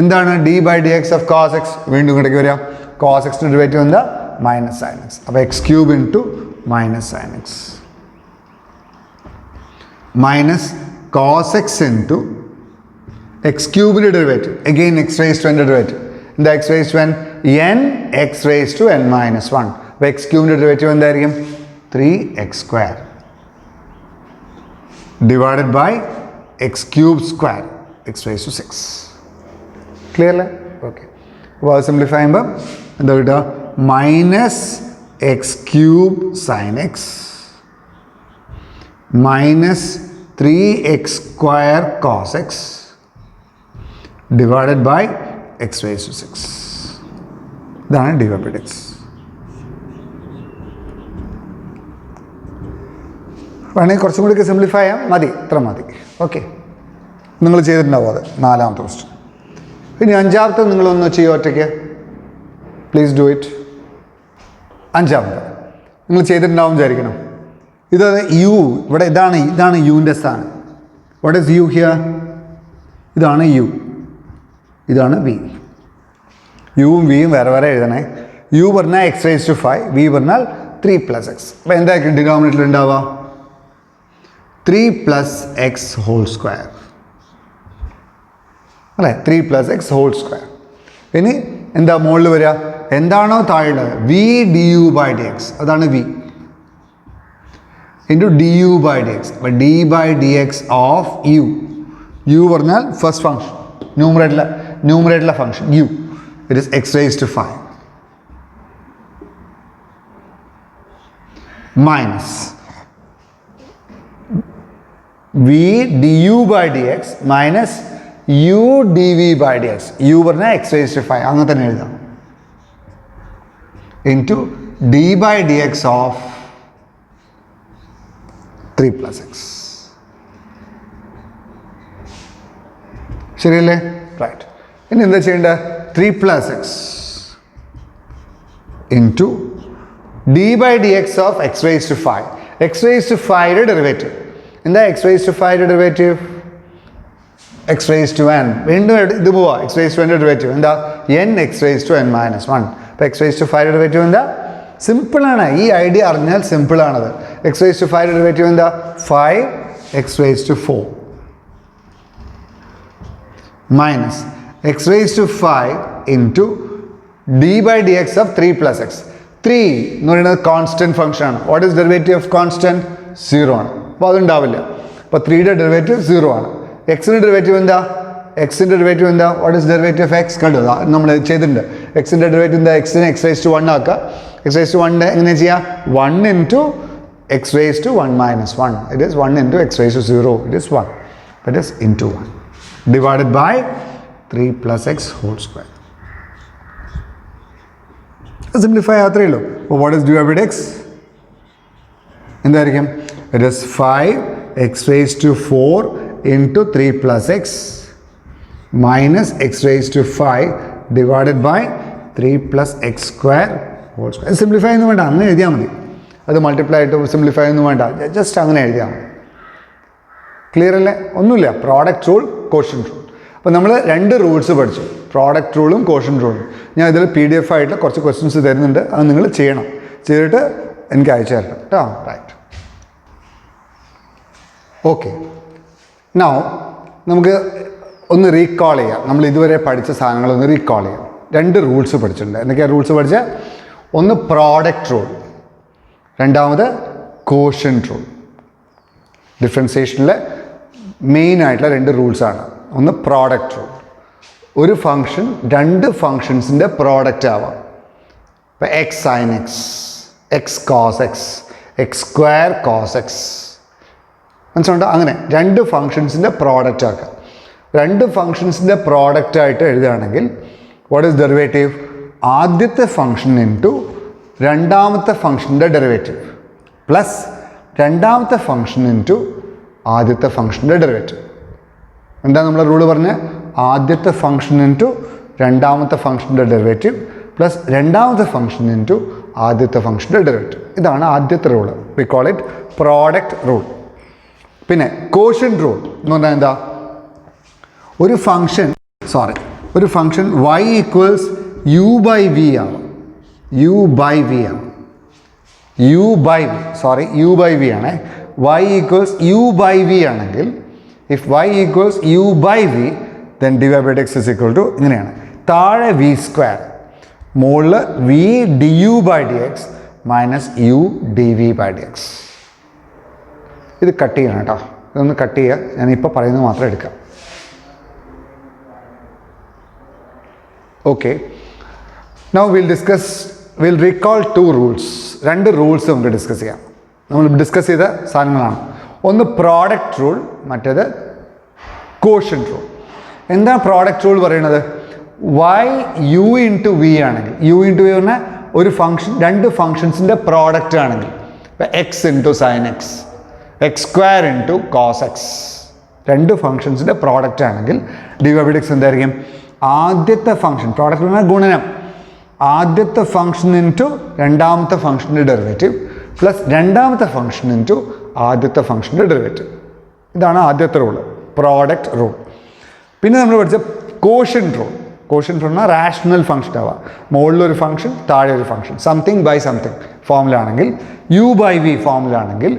എന്താണ്? d/dx of cos x. വീണ്ടും ഇങ്ങോട്ടേക്ക് വരിക. cos x ഡെറിവേറ്റീവ് എന്താ? Minus sin x. അപ്പോൾ x³ × minus sin x minus cos x × x³ derivative, again x⁻n derivative. എന്താ x⁻n? n x⁻n−1. അപ്പോൾ x³ ഡെറിവേറ്റീവ് എന്തായിരിക്കും? 3x² divided by x³² x⁻6. Clear അല്ലേ? Okay. അപ്പോൾ അത് സിംപ്ലിഫൈ ചെയ്യുമ്പോൾ എന്താ കിട്ടുക? Minus x cube sine x minus 3x square cos x divided by x raise to 6. ഇതാണ് d y by d x. വേണമെങ്കിൽ കുറച്ചും കൂടി സിംപ്ലിഫൈ ചെയ്യാം. മതി, ഇത്ര മതി. ഓക്കെ, നിങ്ങൾ ചെയ്തിട്ടുണ്ടാവും അത്. 4ാമത്തെ ക്വസ്റ്റ്യൻ. ഇനി 5ാമത്തെ നിങ്ങളൊന്ന് ചെയ്യുക ഒറ്റയ്ക്ക്. Please do it. 5ാമത്തെ നിങ്ങൾ ചെയ്തിട്ടുണ്ടാവും വിചാരിക്കണം. ഇത് യു, ഇവിടെ ഇതാണ് യുവിൻ്റെ സ്ഥാനം. What is u here? ഇതാണ് യു, ഇതാണ് വി. യുവും വിയും വേറെ വേറെ എഴുതണേ. യു പറഞ്ഞാൽ എക്സ് റേസ് ടു 5, വി പറഞ്ഞാൽ 3 + x. അപ്പോൾ എന്തായിരിക്കും ഡിനോമിനേറ്റർ ഉണ്ടാവുക? 3 + x ഹോൾ സ്ക്വയർ അല്ലേ? 3 + x ഹോൾ സ്ക്വയർ. ഇനി എന്താ മുകളിൽ വരിക? എന്താണോ താഴെ v d u by d x, അതാണ് v into d u by d x. അപ്പോൾ d by d x of u. U പറഞ്ഞാൽ ഫസ്റ്റ് ഫംഗ്ഷൻ, ന്യൂമറേറ്ററിലെ function u. It is x raise to 5 minus v d u by d x minus u d v by d x. U പറഞ്ഞാൽ x raise to 5, അങ്ങനെ തന്നെ എഴുതാം, into d by d x of 3 + x. ശരിയല്ലേ? Right. ഇനി എന്താ ചെയ്യേണ്ടത്? 3 + x into d by d x of x raise to 5. X raise to 5യുടെ derivative എന്താ? എക്സ് റേസ് ടു 5യുടെ derivative x raise to n. വീണ്ടും ഇത് പോവാ. X raise to n derivative എന്താ? n x raise to n - 1. അപ്പോൾ x raise to 5യുടെ derivative എന്താ? സിമ്പിളാണ്. ഈ ഐഡിയ അറിഞ്ഞാൽ സിമ്പിളാണത്. എക്സ് റേസ് ടു 5യുടെ ഡെറിവേറ്റീവ് എന്താ? 5 x raise to 4 minus x raise to 5 into d by d x of 3 + x. 3 എന്ന് പറയുന്നത് കോൺസ്റ്റൻറ്റ് ഫംഗ്ഷനാണ്. What is derivative of constant? 0 ആണ്. അപ്പോൾ അതുണ്ടാവില്ല. അപ്പോൾ 3യുടെ ഡെറിവേറ്റീവ് 0 ആണ്. എക്സിൻ്റെ ഡെറിവേറ്റീവ് എന്താ? എക്സിൻ്റെ ഡെറിവേറ്റീവ് എന്താ? What is derivative of X? കണ്ടു, നമ്മൾ ചെയ്തിട്ടുണ്ട്. എക്സിൻ്റെ ഡെറിവേറ്റീവ് എന്താ? എക്സിനെ എക്സ് റേസ് ടു 1 ആക്കുക. എക്സ് റേസ് ടു 1 എങ്ങനെ ചെയ്യുക? 1 into x raise to 1 - 1. It is 1 into x raise to 0. It is 1. It is into 1 divided by 3 + x whole square. Simplify അത്രയേ ഉള്ളൂ. അപ്പോൾ what is d by d x? എന്തായിരിക്കും? It is 5 x raise to 4 into 3 + x minus x raise to 5 divided by 3 + x square whole square. Simplify ഒന്നും വേണ്ട, അങ്ങനെ എഴുതിയാൽ മതി. അത് മൾട്ടിപ്ലൈ ആയിട്ട് സിംപ്ലിഫൈ ഒന്നും വേണ്ട, ജസ്റ്റ് അങ്ങനെ എഴുതിയാൽ മതി. ക്ലിയർ അല്ലേ? ഒന്നുമില്ല. Product rule, quotient rule. അപ്പോൾ നമ്മൾ 2 റൂൾസ് പഠിച്ചു, പ്രോഡക്റ്റ് റൂളും കോഷ്യന്റ് റൂളും. ഞാൻ ഇതിൽ PDF ആയിട്ട് കുറച്ച് ക്വസ്റ്റ്യൻസ് തരുന്നുണ്ട്, അത് നിങ്ങൾ ചെയ്യണം. ചെയ്തിട്ട് എനിക്ക് അയച്ചു തരണം കേട്ടോ. റൈറ്റ്. ഓക്കെ, നൗ നമുക്ക് ഒന്ന് റീകോൾ ചെയ്യാം. നമ്മൾ ഇതുവരെ പഠിച്ച സാധനങ്ങളൊന്ന് റീകോൾ ചെയ്യാം. 2 റൂൾസ് പഠിച്ചിട്ടുണ്ട്. എന്തൊക്കെയാണ് റൂൾസ് പഠിച്ചത്? ഒന്ന് പ്രോഡക്റ്റ് റൂൾ, രണ്ടാമത് കോഷ്യന്റ് റൂൾ. ഡിഫറൻസിയേഷനിലെ മെയിൻ ആയിട്ടുള്ള 2 റൂൾസാണ്. ഒന്ന് പ്രോഡക്റ്റ് റൂൾ, ഒരു ഫംഗ്ഷൻ 2 ഫംഗ്ഷൻസിൻ്റെ പ്രോഡക്റ്റ് ആവാം. ഇപ്പോൾ x sine x, x cos x, x square cos x, മനസ്സിലുണ്ടോ? അങ്ങനെ 2 ഫംഗ്ഷൻസിൻ്റെ പ്രോഡക്റ്റ് ആക്കാം. 2 ഫംഗ്ഷൻസിൻ്റെ പ്രോഡക്റ്റ് ആയിട്ട് എഴുതുകയാണെങ്കിൽ വാട്ട് ഈസ് ഡെറിവേറ്റീവ്? ആദ്യത്തെ ഫംഗ്ഷൻ ഇൻറ്റു രണ്ടാമത്തെ ഫംഗ്ഷൻ്റെ ഡെറിവേറ്റീവ് പ്ലസ് രണ്ടാമത്തെ ഫംഗ്ഷൻ ഇൻറ്റു ആദ്യത്തെ ഫംഗ്ഷൻ്റെ ഡെറിവേറ്റീവ്. എന്താ നമ്മളെ റൂള് പറഞ്ഞത്? ആദ്യത്തെ ഫംഗ്ഷൻ ഇൻറ്റു രണ്ടാമത്തെ ഫംഗ്ഷൻ്റെ ഡെറിവേറ്റീവ് പ്ലസ് രണ്ടാമത്തെ ഫംഗ്ഷൻ ഇൻറ്റു ആദ്യത്തെ ഫംഗ്ഷൻ്റെ ഡെറിവേറ്റീവ്. ഇതാണ് ആദ്യത്തെ rule. We call it product rule. പിന്നെ കോഷ്യന്റ് റൂൾ എന്ന് പറഞ്ഞാൽ എന്താ? ഒരു function y equals u by v ആണ്. u ബൈ വി ആണ്. y equals u by v ആണെങ്കിൽ if y equals u by v then d y by x is equal to ഇങ്ങനെയാണ്. താഴെ വി സ്ക്വയർ, മുകളിൽ v d u by d x minus u d v by d x. ഇത് cut ചെയ്യണം കേട്ടോ. ഇതൊന്ന് cut ചെയ്യുക. ഞാനിപ്പോൾ പറയുന്നത് മാത്രം എടുക്കാം. Okay. Now we'll recall two rules. രണ്ട് റൂൾസ് നമുക്ക് ഡിസ്കസ് ചെയ്യാം. നമ്മൾ ഡിസ്കസ് ചെയ്ത സാധനങ്ങളാണ്. ഒന്ന് പ്രോഡക്റ്റ് റൂൾ, മറ്റേത് കോഷ്യന്റ് റൂൾ. എന്താ പ്രോഡക്റ്റ് റൂൾ പറയുന്നത്? y u ഇൻറ്റു വി ആണെങ്കിൽ, u ഇൻറ്റു വി പറഞ്ഞാൽ ഒരു ഫംഗ്ഷൻ, രണ്ട് ഫംഗ്ഷൻസിൻ്റെ പ്രോഡക്റ്റ് ആണെങ്കിൽ, ഇപ്പം x into sine x, x square into cos x, രണ്ട് ഫംഗ്ഷൻസിൻ്റെ പ്രോഡക്റ്റ് ആണെങ്കിൽ ഡിവൈഡിക്സ് എന്തായിരിക്കും? ആദ്യത്തെ ഫംഗ്ഷൻ, പ്രോഡക്റ്റ് പറഞ്ഞാൽ ഗുണനം, ആദ്യത്തെ ഫംഗ്ഷൻ ഇൻറ്റു രണ്ടാമത്തെ ഫംഗ്ഷൻ്റെ ഡെറിവേറ്റീവ് പ്ലസ് രണ്ടാമത്തെ ഫംഗ്ഷൻ ഇൻറ്റു ആദ്യത്തെ ഫംഗ്ഷൻ്റെ ഡെറിവേറ്റീവ്. ഇതാണ് ആദ്യത്തെ റൂൾ, പ്രോഡക്റ്റ് റൂൾ. പിന്നെ നമ്മൾ പഠിച്ച കോഷ്യന്റ് റൂൾ. കോഷ്യന്റ് റൂൾ പറഞ്ഞാൽ റാഷണൽ ഫംഗ്ഷൻ ആവാം, മുകളിലൊരു ഫംഗ്ഷൻ താഴെ ഒരു ഫംഗ്ഷൻ, സംതിങ് ബൈ സംതിങ് ഫോമില ആണെങ്കിൽ, യു ബൈ വി ഫോമില ആണെങ്കിൽ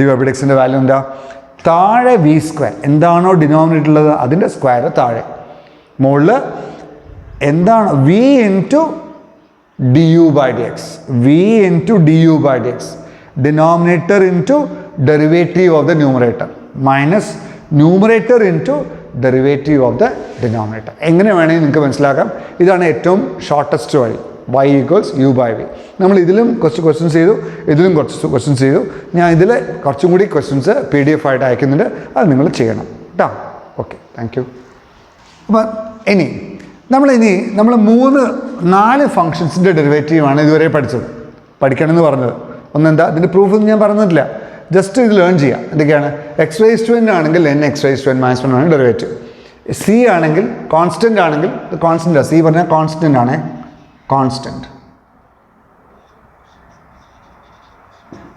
ഡിവൈഡിക്സിൻ്റെ വാല്യൂ എന്താ? താഴെ വി സ്ക്വയർ, എന്താണോ ഡിനോമിനേറ്റർ ഉള്ളത് അതിൻ്റെ സ്ക്വയർ താഴെ, മുകളിൽ എന്താണ് v into d u by d x, v into d u by d x, denominator into derivative of the numerator minus numerator into derivative of the denominator. എങ്ങനെ വേണമെങ്കിൽ നിങ്ങൾക്ക് മനസ്സിലാക്കാം. ഇതാണ് ഏറ്റവും ഷോർട്ടസ്റ്റ് വഴി, y equals u by v. നമ്മൾ ഇതിലും കുറച്ച് ക്വസ്റ്റ്യൻസ് ചെയ്തു, ഇതിലും കുറച്ച് ക്വസ്റ്റ്യൻസ് ചെയ്തു. ഞാൻ ഇതിൽ കുറച്ചും കൂടി ക്വസ്റ്റ്യൻസ് PDF ആയിട്ട് അയക്കുന്നുണ്ട്, അത് നിങ്ങൾ ചെയ്യണം കേട്ടോ. Okay, thank you. അപ്പം നമ്മൾ 4 ഫംഗ്ഷൻസിൻ്റെ ഡെറിവേറ്റീവാണ് ഇതുവരെ പഠിക്കണമെന്ന് പറഞ്ഞത്. ഒന്നെന്താ, ഇതിൻ്റെ പ്രൂഫൊന്നും ഞാൻ പറഞ്ഞിട്ടില്ല, ജസ്റ്റ് ഇത് ലേൺ ചെയ്യാം. എന്തൊക്കെയാണ്? എക്സ് റൈസ് ടു എൻ ആണെങ്കിൽ n x raise to n minus 1 ആണ് ഡെറിവേറ്റീവ്. സി ആണെങ്കിൽ കോൺസ്റ്റൻ്റ് ആണെങ്കിൽ, കോൺസ്റ്റൻ്റ് സി പറഞ്ഞാൽ കോൺസ്റ്റൻ്റ് ആണ്,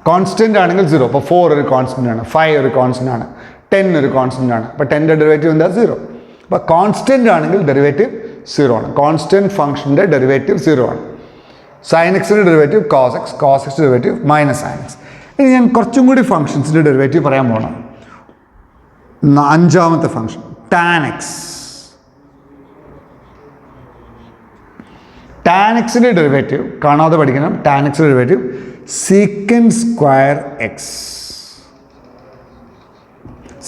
കോൺസ്റ്റൻ്റ് ആണെങ്കിൽ 0. അപ്പോൾ 4 ഒരു കോൺസ്റ്റൻ്റ് ആണ്, 5 ഒരു കോൺസ്റ്റൻ്റ് ആണ്, 10 ഒരു കോൺസ്റ്റൻ്റ് ആണ്. അപ്പോൾ 10ൻ്റെ ഡെറിവേറ്റീവ് എന്താ? 0. അപ്പോൾ കോൺസ്റ്റൻ്റ് ആണെങ്കിൽ ഡെറിവേറ്റീവ് 0 ആണ്. കോൺസ്റ്റൻ്റ് ഫംഗ്ഷൻ്റെ ഡെറിവേറ്റീവ് 0 ആണ്. സൈൻ എക്സിൻ്റെ derivative cos x, cos x derivative minus sine x. ഇനി ഞാൻ കുറച്ചും കൂടി ഫംഗ്ഷൻസിൻ്റെ ഡെറിവേറ്റീവ് പറയാൻ പോകണം. 5ാമത്തെ ഫംഗ്ഷൻ ടാൻ എക്സ്. ടാൻ എക്സിൻ്റെ ഡെറിവേറ്റീവ് കാണാതെ പഠിക്കണം. ടാൻ എക്സിൻ്റെ derivative secant square x.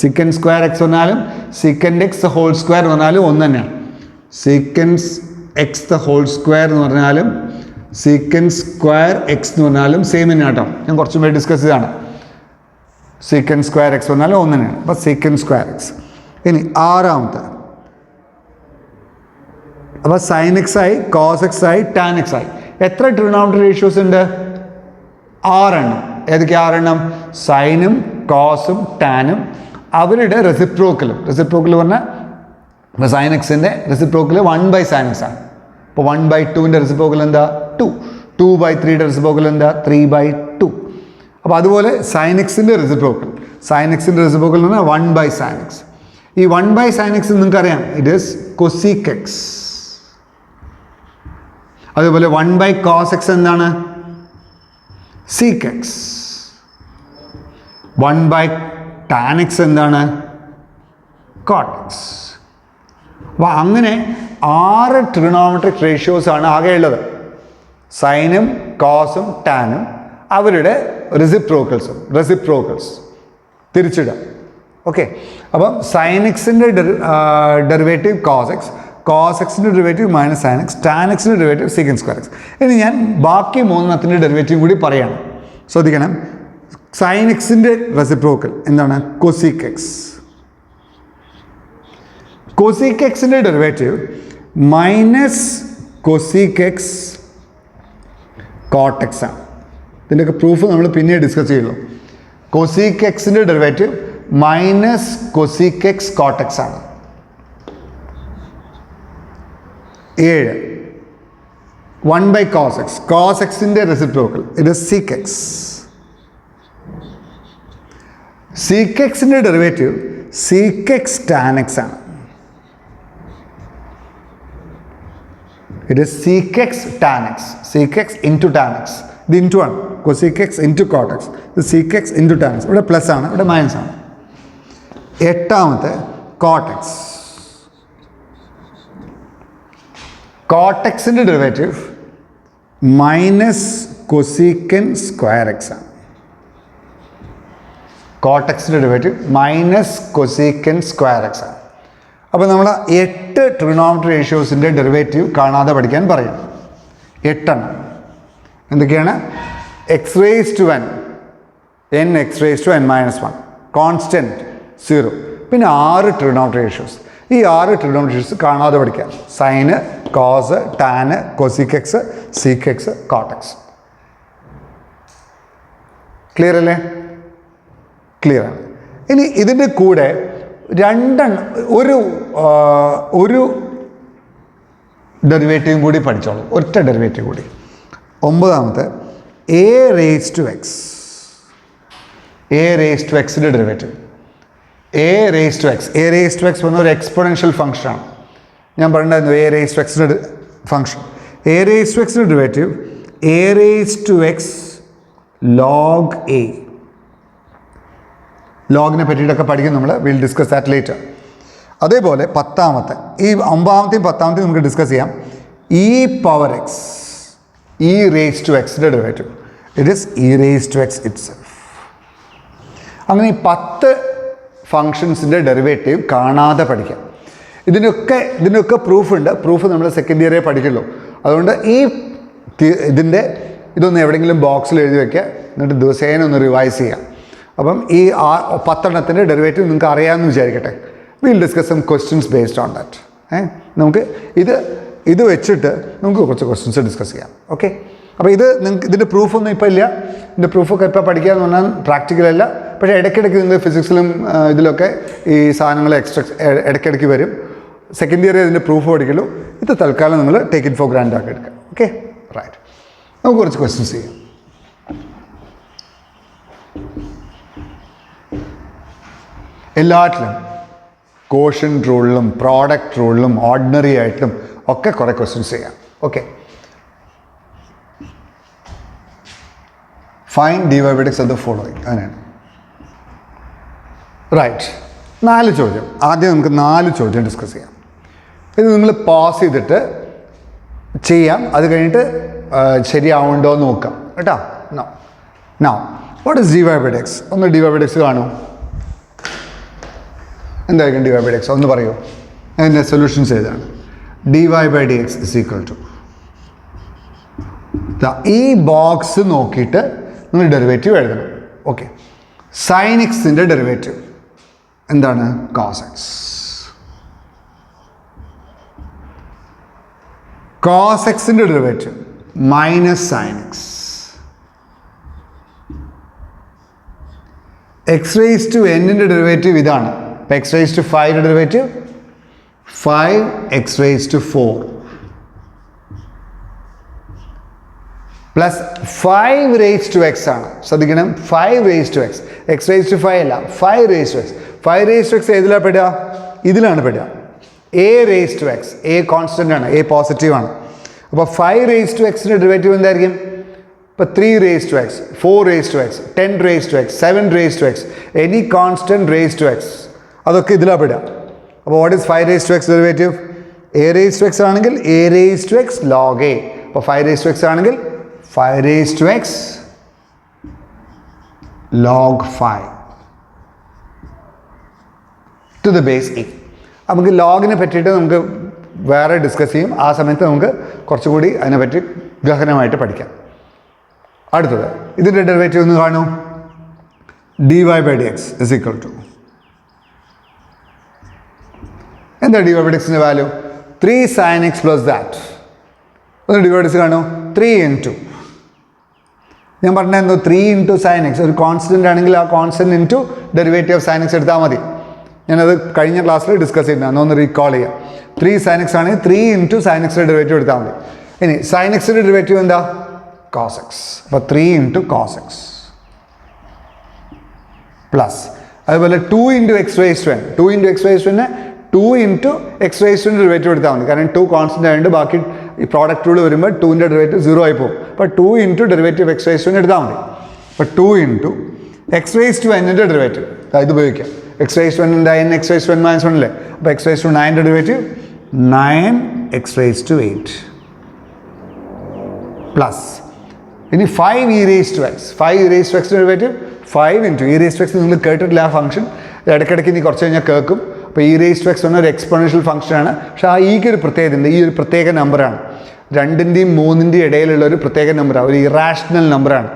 Secant square x പറഞ്ഞാലും സീക്കൻഡ് എക്സ് ഹോൾ സ്ക്വയർ എന്ന് പറഞ്ഞാലും ഒന്ന് തന്നെയാണ്. Secant x the whole square എന്ന് പറഞ്ഞാലും സീക്കൻഡ് സ്ക്വയർ എക്സ് എന്ന് പറഞ്ഞാലും സെയിം തന്നെയാണ് കേട്ടോ. ഞാൻ കുറച്ചും പേര് ഡിസ്കസ് ചെയ്താണ്. സീക്കൻഡ് സ്ക്വയർ എക്സ് പറഞ്ഞാലും ഒന്ന് തന്നെയാണ്. അപ്പോൾ സീക്കൻഡ് സ്ക്വയർ എക്സ്. ഇനി 6ാമത്തെ, അപ്പോൾ സൈൻ എക്സ് ആയി, കോസ് എക്സ് ആയി, ടാൻ എക്സ് ആയി. എത്ര ട്രിഗണോമെട്രി റേഷ്യോസ് ഉണ്ട്? 6 എണ്ണം. ഏതൊക്കെ 6 എണ്ണം? സൈനും കോസും ടാനും അവരുടെ റെസിപ്രോക്കലും. റെസിപ്രോക്കൽ പറഞ്ഞാൽ ഇപ്പോൾ സൈൻ എക്സിൻ്റെ റെസിപ്രോക്കൽ 1/sin x ആണ്. അപ്പോൾ 1/2ൻ്റെ റെസിപ്രോക്കൽ എന്താ? 2. 2/3യുടെ റെസിപ്രോക്കൽ എന്താ? 3/2. അപ്പോൾ അതുപോലെ സൈൻ എക്സിൻ്റെ റെസിപ്രോക്കൽ, സൈൻ എക്സിൻ്റെ റെസിപ്രോക്കൽ എന്ന് പറഞ്ഞാൽ 1/sin x. ഈ 1/sin x നിങ്ങൾക്കറിയാം, ഇറ്റ് ഈസ് കൊസീക് എക്സ്. അതുപോലെ 1/cos x എന്താണ്? Seek X. 1/tan x എന്താണ്? Coat X. അപ്പോൾ അങ്ങനെ 6 ട്രിഗണോമെട്രിക് റേഷ്യോസാണ് ആകെ ഉള്ളത്. സൈനും കോസും ടാനും അവരുടെ റെസിപ്രോക്കൽസ് തിരിച്ചിടുക. ഓക്കെ, അപ്പം സൈൻ എക്സിൻ്റെ ഡെറിവേറ്റീവ് കോസ് എക്സ്, കോസ് എക്സിൻ്റെ derivative minus sine X, tan എക്സിൻ്റെ ഡെറിവേറ്റീവ് സീക്കൻ സ്ക്വയർ എക്സ്. ഇനി ഞാൻ ബാക്കി 3 ഡെറിവേറ്റീവ് കൂടി പറയാണ്, ശ്രദ്ധിക്കണം. സൈൻ എക്സിൻ്റെ റെസിപ്രോക്കൽ എന്താണ്? Cosec x. കൊസീക് എക്സിൻ്റെ derivative minus cosec x cot x ആണ്. ഇതിൻ്റെയൊക്കെ പ്രൂഫ് നമ്മൾ പിന്നീട് ഡിസ്കസ് ചെയ്യുള്ളൂ. കൊസീക് എക്സിൻ്റെ derivative minus cosec x cot x ആണ്. 7 1/cos x, കോസ് എക്സിൻ്റെ റെസിപ്രോക്കൽ ഇത് സീക് എക്സ്. സീക് എക്സിൻ്റെ derivative sec x tan x ആണ്. It is sec x tan x, sec x into tan x. ഇത് into ആണ്, cosec x into cot x. ഇത് sec x into tan X. ഇവിടെ plus ആണ്, ഇവിടെ minus ആണ്. 8ാമത്തെ coat X. Coat എക്സിൻ്റെ derivative minus കൊസീക്കൻ square x ആണ്. Coat എക്സിൻ്റെ ഡെറിവേറ്റീവ് മൈനസ് കൊസീക്കൻ സ്ക്വയർ എക്സ് ആണ്. അപ്പോൾ നമ്മൾ 8 ട്രിഗണോമെട്രി റേഷ്യോസിൻ്റെ ഡെറിവേറ്റീവ് കാണാതെ പഠിക്കാൻ പറയും. 8 എണ്ണം എന്തൊക്കെയാണ്? X raise to n, n x raise to n minus 1, constant 0, പിന്നെ 6 ട്രിഗണോമെട്രി റേഷ്യോസ്. ഈ 6 ട്രിഗണോമെട്രി റേഷ്യോസ് കാണാതെ പഠിക്കാം. Sine, cos, tan, cosec x, sec x, cot x. Clear അല്ലേ? ക്ലിയർ ആണ്. ഇനി ഇതിൻ്റെ കൂടെ ഒരു ഡെറിവേറ്റീവും കൂടി പഠിച്ചോളൂ. ഒറ്റ ഡെറിവേറ്റീവ് കൂടി. 9ാമത്തെ a raise to x, a raise to എക്സിൻ്റെ derivative. A raise to x, a raise to x വന്ന ഒരു എക്സ്പോണൻഷ്യൽ ഫംഗ്ഷനാണ്. ഞാൻ പറഞ്ഞിട്ടുണ്ടായിരുന്നു എ റേസ് ടു എക്സിൻ്റെ ഫംഗ്ഷൻ. എ റേസ് ടു എക്സിൻ്റെ derivative a raise to x log a. ലോഗിനെ പറ്റിയിട്ടൊക്കെ പഠിക്കും നമ്മൾ. Will discuss that later. അതേപോലെ 10ാമത്തെ, ഈ 9ാമത്തെയും 10ാമത്തെയും നമുക്ക് ഡിസ്കസ് ചെയ്യാം. E power x, e raise to എക്സിൻ്റെ derivative it is e raise to x it self ഈ 10 ഫങ്ഷൻസിൻ്റെ ഡെറിവേറ്റീവ് കാണാതെ പഠിക്കാം. ഇതിനൊക്കെ പ്രൂഫുണ്ട്. പ്രൂഫ് നമ്മൾ സെക്കൻഡ് ഇയറേ പഠിക്കുള്ളൂ. അതുകൊണ്ട് ഇതൊന്ന് എവിടെയെങ്കിലും ബോക്സിൽ എഴുതി വയ്ക്കുക. എന്നിട്ട് ദിവസേന ഒന്ന് റിവൈസ് ചെയ്യാം. അപ്പം ഈ 10 എണ്ണത്തിൻ്റെ ഡെറിവേറ്റീവ് നിങ്ങൾക്ക് അറിയാമെന്ന് വിചാരിക്കട്ടെ. Will discuss some questions based on that. നമുക്ക് ഇത് വെച്ചിട്ട് നമുക്ക് കുറച്ച് ക്വസ്റ്റ്യൻസ് ഡിസ്കസ് ചെയ്യാം. ഓക്കെ. അപ്പോൾ ഇതിൻ്റെ പ്രൂഫൊന്നും ഇപ്പോൾ ഇല്ല. ഇതിൻ്റെ പ്രൂഫൊക്കെ ഇപ്പോൾ പഠിക്കുക എന്ന് പറഞ്ഞാൽ പ്രാക്ടിക്കലല്ല. പക്ഷേ ഇടയ്ക്കിടയ്ക്ക് നിങ്ങൾ ഫിസിക്സിലും ഇതിലൊക്കെ ഈ സാധനങ്ങൾ ഇടയ്ക്കിടയ്ക്ക് വരും. സെക്കൻഡ് ഇയർ ഇതിൻ്റെ പ്രൂഫ് പഠിക്കുള്ളൂ. ഇത് തൽക്കാലം നിങ്ങൾ ടേക്ക് ഇറ്റ് ഫോർ ഗ്രാൻഡ് ആക്കി എടുക്കുക. Okay, right. നമുക്ക് കുറച്ച് ക്വസ്റ്റ്യൻസ് ചെയ്യാം. എല്ലാറ്റിലും കോഷ്യന്റ് റൂളിലും പ്രോഡക്റ്റ് റൂളിലും ഓർഡിനറി ആയിട്ടും ഒക്കെ കുറേ ക്വസ്റ്റ്യൻസ് ചെയ്യാം. Okay. Find d y by x of the following. അങ്ങനെയാണ്. റൈറ്റ്. 4 ചോദ്യം. ആദ്യം നമുക്ക് 4 ചോദ്യം ഡിസ്കസ് ചെയ്യാം. ഇത് നിങ്ങൾ പാസ് ചെയ്തിട്ട് ചെയ്യാം. അത് കഴിഞ്ഞിട്ട് ശരിയാവുണ്ടോ എന്ന് നോക്കാം കേട്ടോ. Now what is d y by x? ഒന്ന് ഡി വൈ ബൈ എക്സ് കാണൂ. എന്തായിരിക്കും ഡി വൈ ബൈ എക്സ്? ഒന്ന് പറയൂ. അതിൻ്റെ സൊല്യൂഷൻസ് ഏതാണ്? D y by d x is equal to, ഈ ബോക്സ് നോക്കിയിട്ട് നിങ്ങൾ ഡെറിവേറ്റീവ് എഴുതണം. ഓക്കെ. സൈൻ എക്സിൻ്റെ ഡെറിവേറ്റീവ് എന്താണ്? Cos x. കോസ് എക്സിൻ്റെ derivative minus sine x. X raise to എന്നിൻ്റെ ഡെറിവേറ്റീവ് ഇതാണ്. അപ്പോൾ എക്സ് റേസ് ടു 5യുടെ derivative 5 x raise to 4 plus 5 raise to x ആണ്. ശ്രദ്ധിക്കണം, 5 raise to x. X raise to 5 അല്ല, 5 raise to x. 5 raise to x ഏതിലാണ് പെടുക? ഇതിലാണ് പെടുക. A raise to x. A constant ആണ്, എ പോസിറ്റീവ് ആണ്. അപ്പോൾ 5 റേസ് ടു എക്സിൻ്റെ ഡെറിവേറ്റീവ് എന്തായിരിക്കും? ഇപ്പോൾ 3 raise to x, 4 raise to x, 10 raise to x, 7 raise to x, any constant raise to x, അതൊക്കെ ഇതിലാണ് പെടുക. അപ്പോൾ what is 5 raise to x derivative? A raise to x ആണെങ്കിൽ a raise to x log a. അപ്പോൾ 5 raise to x ആണെങ്കിൽ 5 raise to x log 5 to the base a. നമുക്ക് ലോഗിനെ പറ്റിയിട്ട് നമുക്ക് വേറെ ഡിസ്കസ് ചെയ്യും. ആ സമയത്ത് നമുക്ക് കുറച്ചുകൂടി അതിനെപ്പറ്റി ഗഹനമായിട്ട് പഠിക്കാം. അടുത്തത് ഇതിൻ്റെ ഡെറിവേറ്റീവ് ഒന്ന് കാണൂ. D y by d x is equal to, എന്താ ഡി വൈ ബൈ ഡി എക്സിൻ്റെ value? 3 sine x plus that. ഒന്ന് d y by d x കാണൂ. 3 ഇൻറ്റു, ഞാൻ പറഞ്ഞെന്തോ 3 ഇൻറ്റു സൈൻ എക്സ്. ഒരു കോൺസ്റ്റൻ്റ് ആണെങ്കിൽ ആ constant into derivative of sine x എടുത്താൽ മതി. ഞാനത് കഴിഞ്ഞ ക്ലാസ്സിൽ ഡിസ്കസ് ചെയ്തിട്ടുണ്ട്, അതൊന്ന് റീകോൾ ചെയ്യാം. 3 സൈൻ എക്സ് ആണെങ്കിൽ 3 ഇൻറ്റു സൈൻ എക്സിൻ്റെ ഡെറിവേറ്റീവ് എടുത്താൽ മതി. ഇനി സൈൻ എക്സിൻ്റെ ഡെറിവേറ്റീവ് എന്താ? Cos x. അപ്പോൾ 3 ഇൻറ്റു കോസ് എക്സ് പ്ലസ് അതുപോലെ 2 into x raise to n. 2 into x raise to എന്നെ 2 into x raise to derivative എടുത്താൽ മതി. കാരണം 2 കോൺസ്റ്റൻ്റ് ആയതുകൊണ്ട് ബാക്കി ഈ പ്രോഡക്റ്റ് റൂൾ വരുമ്പോൾ 2ൻ്റെ ഡെറിവേറ്റീവ് 0 ആയി പോകും. അപ്പോൾ 2 into derivative x raise to എടുത്താൽ മതി. അപ്പോൾ 2 ഇൻറ്റു എക്സ് റേസ് ടു എന്നിൻ്റെ ഡെറിവേറ്റീവ് ഇത് ഉപയോഗിക്കാം. എക്സ് റേസ് ടു എൻ എന്താ? N x raise to n minus 1 അല്ലേ? അപ്പോൾ എക്സ് റേസ് ടു 9ൻ്റെ derivative 9 x raise to 8 plus ഇനി 5 e raise to x. 5 e raise to x derivative 5 into e raise to x. നിങ്ങൾ കേട്ടിട്ടില്ല ആ function, ഇടയ്ക്കിടയ്ക്ക് ഇനി കുറച്ച് കഴിഞ്ഞാൽ കേൾക്കും. അപ്പോൾ ഇ റേസ് ടു എക്സ് ഒരു എക്സ്പോണൻഷ്യൽ ഫംഗ്ഷനാണ്. പക്ഷേ ആ ഈക്ക് ഒരു പ്രത്യേകത ഉണ്ട്, ഈ ഒരു പ്രത്യേക നമ്പറാണ്, 2ൻ്റെയും 3ൻ്റെയും ഇടയിലുള്ള ഒരു പ്രത്യേക നമ്പറാണ്, ഒരു ഇറാഷണൽ നമ്പറാണ്.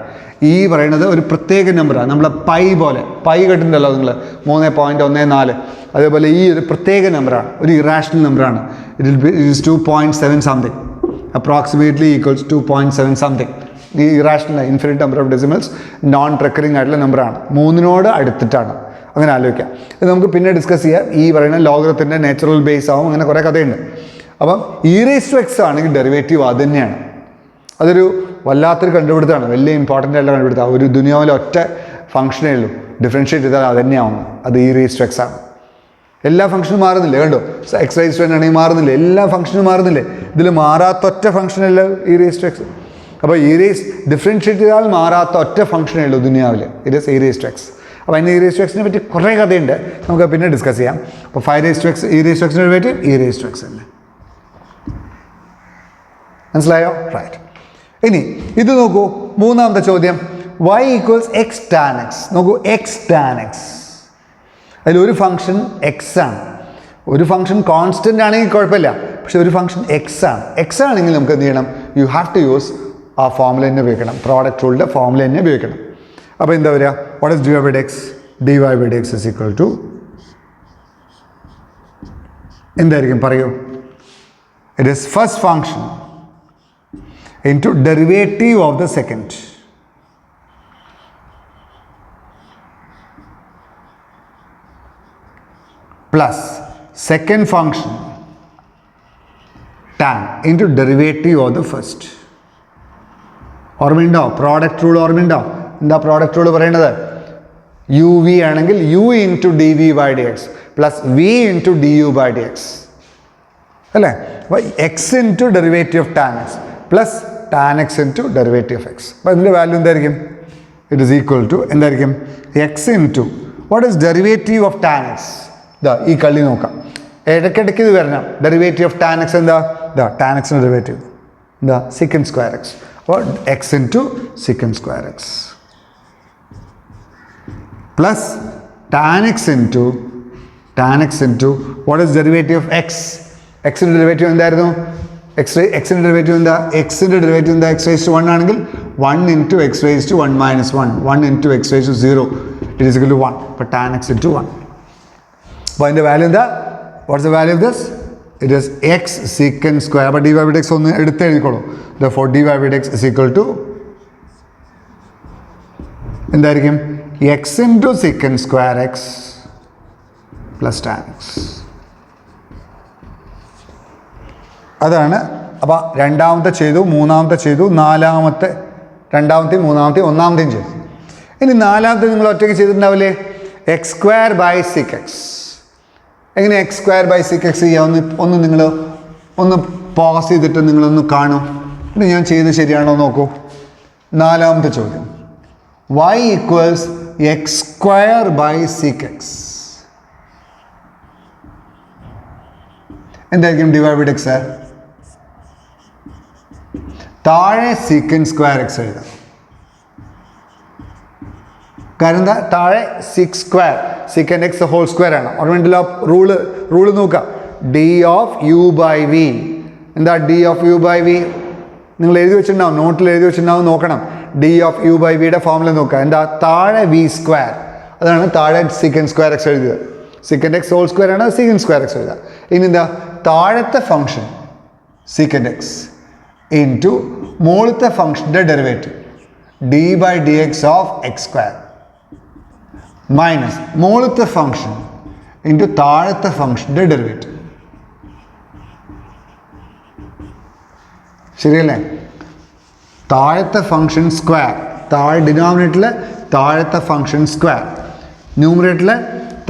ഈ പറയുന്നത് ഒരു പ്രത്യേക നമ്പറാണ്, നമ്മളെ പൈ പോലെ, പൈ കേട്ടിട്ടുണ്ടല്ലോ നിങ്ങൾ, 3.14. അതേപോലെ ഈ ഒരു പ്രത്യേക നമ്പറാണ്, ഒരു ഇറാഷണൽ നമ്പറാണ്. It is 2.7 something, approximately equals 2.7 something. ഈ irrational infinite number of decimals non recurring ആയിട്ടുള്ള നമ്പറാണ്, 3നോട് അടുത്തിട്ടാണ്. അങ്ങനെ ആലോചിക്കാം. ഇത് നമുക്ക് പിന്നെ ഡിസ്കസ് ചെയ്യാം. ഈ പറയുന്ന ലോഗരിതത്തിൻ്റെ നാച്ചുറൽ ബേസ് ആവും, അങ്ങനെ കുറേ കഥയുണ്ട്. അപ്പം ഇ റേസ് ടു എക്സ് ആണെങ്കിൽ ഡെറിവേറ്റീവ് അത് തന്നെയാണ്. അതൊരു വല്ലാത്തൊരു കണ്ടുപിടുത്തമാണ്, വലിയ ഇമ്പോർട്ടൻ്റ് ആയിട്ടുള്ള കണ്ടുപിടുത്തം. ഒരു ദുനിയാവിലെ ഒറ്റ ഫംഗ്ഷനേ ഉള്ളൂ, ഡിഫറൻഷ്യേറ്റ് ചെയ്താൽ അത് തന്നെയാവും, അത് ഇ റേസ് ടു എക്സ് ആണ്. എല്ലാ ഫംഗ്ഷനും മാറുന്നില്ലേ, കണ്ടോ, എക്സ് റേസ് ടു എൻ ആണെങ്കിൽ മാറുന്നില്ലേ, എല്ലാ ഫംഗ്ഷനും മാറുന്നില്ലേ, ഇതിൽ മാറാത്ത ഒറ്റ ഫംഗ്ഷനല്ല ഇ റേസ് ടു എക്സ്. അപ്പോൾ ഇ റേസ് ഡിഫറൻഷ്യേറ്റ് ചെയ്താൽ മാറാത്ത ഒറ്റ ഫംഗ്ഷനേ ഉള്ളൂ ദുനിയാവിൽ, it is e raise to x. അപ്പോൾ അതിന് ഇ റേസ് ടു എക്സിനെ പറ്റി കുറേ കഥയുണ്ട്, നമുക്ക് പിന്നെ ഡിസ്കസ് ചെയ്യാം. അപ്പോൾ 5 raise to x, e raise to എക്സിൻ്റെ derivative e raise to x അല്ലേ, മനസ്സിലായോ? റൈറ്റ്. ഇനി ഇത് നോക്കൂ, മൂന്നാമത്തെ ചോദ്യം, y equals x tan x. നോക്കൂ, എക്സ് ടാൻ എക്സ്, അതിലൊരു ഫംഗ്ഷൻ എക്സ് ആണ്. ഒരു ഫംഗ്ഷൻ കോൺസ്റ്റൻ്റ് ആണെങ്കിൽ കുഴപ്പമില്ല, പക്ഷെ ഒരു ഫംഗ്ഷൻ എക്സ് ആണ്. എക്സ് ആണെങ്കിൽ നമുക്ക് എന്ത് ചെയ്യണം, യു ഹാവ് ടു യൂസ് ആ ഫോമുല തന്നെ ഉപയോഗിക്കണം, പ്രോഡക്റ്റ് റൂളിൻ്റെ ഫോമുല തന്നെ ഉപയോഗിക്കണം. അപ്പോൾ എന്താ വരിക, what is dy by dx? dy by dx is equal to എന്തായിരിക്കും പറയൂ? It is first function into derivative of the second plus second function tan into derivative of the first. ഓർമ്മയുണ്ടോ? Product rule ഓർമ്മയുണ്ടോ? എന്താ product rule പറയുന്നത്? U v ആണെങ്കിൽ u into d v by d x plus v into d u by d x അല്ലേ? അപ്പോൾ x into derivative of tan x plus tan x into derivative of x. അപ്പോൾ ഇതിൻ്റെ value എന്തായിരിക്കും? It is equal to എന്തായിരിക്കും? X into what is derivative of tan x? ഇതാ ഈ കളി നോക്കാം, ഇടയ്ക്കിടയ്ക്ക് ഇത് വരണം. ഡെറിവേറ്റീവ് ഓഫ് ടാൻ എക്സ് എന്താ? ഇതാ ടാൻ എക്സിൻ്റെ ഡെറിവേറ്റീവ് എന്താ? Secant square x. അപ്പോൾ x into secant square x plus tan x into what is derivative of x? എക്സിൻ്റെ ഡെറിവേറ്റീവ് എന്തായിരുന്നു? എക്സിൻ്റെ ഡെറിവേറ്റീവ് എന്താ? എക്സിൻ്റെ ഡെറിവേറ്റീവ് എന്താ? എക്സ് റേസ് ടു 1 ആണെങ്കിൽ 1 into x raise to 1 minus 1, 1 into x raise to 0, it is equal to 1. അപ്പോൾ tan x into 1. അപ്പോൾ അതിൻ്റെ വാല്യൂ എന്താ? What's the value of this? It is x secant square. അപ്പോൾ d y by d x ഒന്ന് എടുത്ത് എഴുതിക്കോളൂ. Therefore d y by d x is equal to എന്തായിരിക്കും? X into secant square x plus tan x. അതാണ്. അപ്പോൾ രണ്ടാമത്തെ ചെയ്തു, മൂന്നാമത്തെ ചെയ്തു, രണ്ടാമത്തെയും മൂന്നാമത്തെയും ഒന്നാമത്തെയും ചെയ്തു. ഇനി നാലാമത്തെ നിങ്ങൾ ഒറ്റയ്ക്ക് ചെയ്തിട്ടുണ്ടാവില്ലേ? X square by sec x. എങ്ങനെ x square by sec x ചെയ്യാം? ഒന്ന് നിങ്ങൾ ഒന്ന് പോസ് ചെയ്തിട്ട് നിങ്ങളൊന്ന് കാണൂ, ഇത് ഞാൻ ചെയ്ത് ശരിയാണോ നോക്കൂ. നാലാമത്തെ ചോദ്യം, y equals x square by sec x. എന്തായിരിക്കും ഡി വൈ ബൈ എക്സ്? താഴെ സീക്കൻഡ് സ്ക്വയർ എക്സ് എഴുതാം. കാരണം എന്താ? താഴെ six square secant x whole square ആണ്. ഓർമ്മയുണ്ടല്ലോ റൂള് നോക്കാം. D of u by v എന്താ? D of u by v നിങ്ങൾ എഴുതി വെച്ചിട്ടുണ്ടാവും, നോട്ടിൽ എഴുതി വെച്ചിട്ടുണ്ടാവും, നോക്കണം. ഡി ഓഫ് യു ബൈ വിയുടെ ഫോമിൽ നോക്കുക. എന്താ? താഴെ വി സ്ക്വയർ, അതാണ് താഴെ സീക്കൻഡ് സ്ക്വയർ എക്സ് എഴുതുക. സീക്കൻഡ് എക്സ് ഹോൾ സ്ക്വയർ ആണ്, സീക്കൻഡ് സ്ക്വയർ എക്സ് എഴുതുക. ഇനി എന്താ? താഴത്തെ ഫംഗ്ഷൻ സീക്കൻഡ് എക്സ് ഇൻറ്റു മുകളിലത്തെ ഫംഗ്ഷൻ്റെ derivative d by d x of x square minus മുകളിലത്തെ ഫംഗ്ഷൻ ഇൻറ്റു താഴത്തെ ഫംഗ്ഷൻ്റെ ഡെറിവേറ്റീവ്. ശരിയല്ലേ? താഴത്തെ ഫംഗ്ഷൻ സ്ക്വയർ, താഴെ ഡിനോമിനേറ്ററിൽ താഴത്തെ ഫംഗ്ഷൻ സ്ക്വയർ, ന്യൂമറേറ്ററിൽ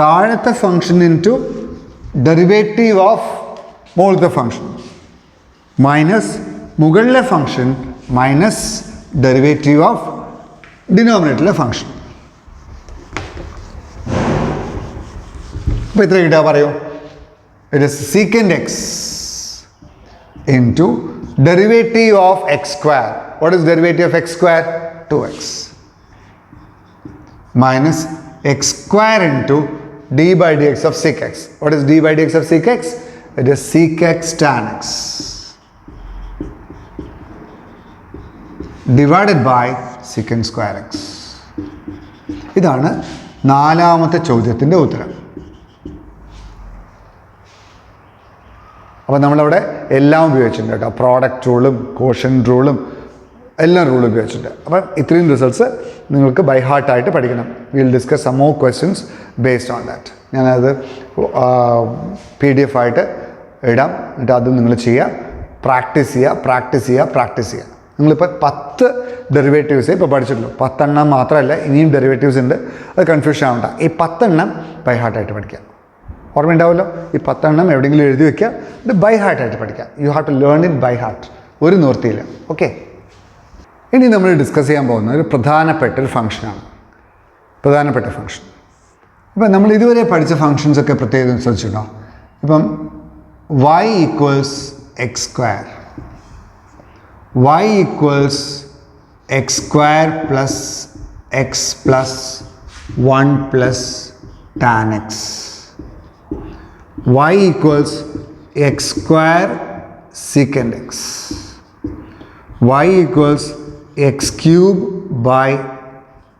താഴത്തെ ഫംഗ്ഷൻ ഇൻറ്റു ഡെറിവേറ്റീവ് ഓഫ് മുകളിലത്തെ ഫംഗ്ഷൻ മൈനസ് മുകളിലെ ഫംഗ്ഷൻ മൈനസ് ഡെറിവേറ്റീവ് ഓഫ് ഡിനോമിനേറ്ററിലെ ഫംഗ്ഷൻ. അപ്പോൾ എത്ര കിട്ടുക പറയൂ? It is secant x into derivative of x square. What is derivative of x square? 2x minus x square into d by dx of sec x. What is d by dx of sec x? It is sec x tan x divided by secant square x. ഇതാണ് നാലാമത്തെ ചോദ്യത്തിൻ്റെ ഉത്തരം. അപ്പോൾ നമ്മളവിടെ എല്ലാം ഉപയോഗിച്ചിട്ടുണ്ട് കേട്ടോ. Product റൂളും quotient റൂളും എല്ലാം റൂൾ ഉപയോഗിച്ചിട്ടുണ്ട്. അപ്പം ഇത്രയും റിസൾട്ട്സ് നിങ്ങൾക്ക് ബൈ ഹാർട്ടായിട്ട് പഠിക്കണം. Will discuss some more questions based on that. ഞാനത് PDF ആയിട്ട് ഇടാം. എന്നിട്ട് അത് നിങ്ങൾ ചെയ്യുക, പ്രാക്ടീസ് ചെയ്യുക. നിങ്ങളിപ്പോൾ 10 ഡെറിവേറ്റീവ്സേ ഇപ്പോൾ പഠിച്ചിട്ടുള്ളൂ. 10 എണ്ണം മാത്രമല്ല, ഇനിയും ഡെറിവേറ്റീവ്സ് ഉണ്ട്. അത് കൺഫ്യൂഷൻ ആവണ്ട. ഈ 10 എണ്ണം ബൈ ഹാർട്ടായിട്ട് പഠിക്കുക. ഓർമ്മയുണ്ടാവുമല്ലോ, ഈ 10 എണ്ണം എവിടെയെങ്കിലും എഴുതി വയ്ക്കുക, ഇത് ബൈ ഹാർട്ടായിട്ട് പഠിക്കുക. You have to learn it by heart. ഒരു നിവൃത്തിയില്ല. ഓക്കെ, ഇനി നമ്മൾ ഡിസ്കസ് ചെയ്യാൻ പോകുന്ന ഒരു പ്രധാനപ്പെട്ട ഫംഗ്ഷനാണ്. ഇപ്പം നമ്മൾ ഇതുവരെ പഠിച്ച ഫംഗ്ഷൻസൊക്കെ പ്രത്യേകം ശ്രദ്ധിച്ചിട്ടുണ്ടോ? ഇപ്പം y equals x square, y equals x square plus X plus 1 plus tan X, y equals x square secant x, y equals x cube by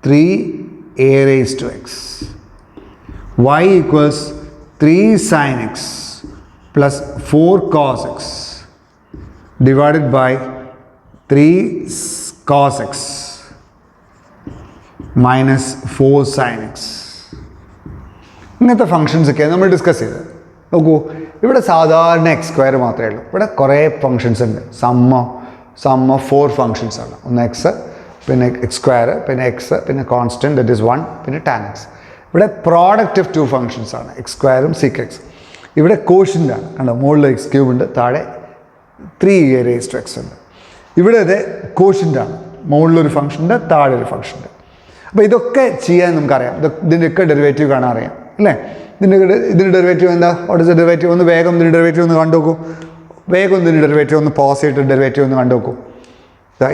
3a raised to x, y equals 3 sin x plus 4 cos x divided by 3 cos x minus 4 sin x. ഇങ്ങനത്തെ ഫങ്ഷൻസൊക്കെയാണ് നമ്മൾ discuss ചെയ്തത്. നോക്കൂ, ഇവിടെ സാധാരണ X square മാത്രമേ ഉള്ളൂ. ഇവിടെ കുറേ ഫങ്ഷൻസ് ഉണ്ട്. സം ഓഫ് 4 ഫങ്ഷൻസ് ആണ്. ഒന്ന് എക്സ്, പിന്നെ എക്സ് സ്ക്വയർ, പിന്നെ എക്സ്, പിന്നെ കോൺസ്റ്റൻറ്റ് ദറ്റ് ഈസ് 1, പിന്നെ ടാൻ എക്സ്. ഇവിടെ പ്രോഡക്റ്റ് ഓഫ് 2 ഫങ്ഷൻസ് ആണ്, എക്സ് സ്ക്വയറും സിക് എക്സ്. ഇവിടെ കോഷ്യൻ്റ് ആണ്. കണ്ടോ, മുകളിൽ എക്സ് ക്യൂബ് ഉണ്ട്, താഴെ 3a raised to x ഉണ്ട്. ഇവിടെ ഇത് കോഷ്യൻ്റ് ആണ്. മുകളിലൊരു ഫംഗ്ഷൻ ഉണ്ട്, താഴെ ഒരു ഫംഗ്ഷൻ ഉണ്ട്. അപ്പോൾ ഇതൊക്കെ ചെയ്യാൻ നമുക്കറിയാം. ഇതിൻ്റെയൊക്കെ ഡെറിവേറ്റീവ് കാണാൻ അറിയാം അല്ലേ? ഇതിൻ്റെ ഡെറിവേറ്റീവ് എന്താ? What is the derivative? ഒന്ന് വേഗം ഇതിൻ്റെ ഡെറിവേറ്റീവ് ഒന്ന് കണ്ടു നോക്കൂ. ഇതിൻ്റെ ഡെറിവേറ്റീവ് ഒന്ന് പോസ് ചെയ്തിട്ട് ഡെറിവേറ്റീവ് ഒന്ന് കണ്ടു നോക്കൂ.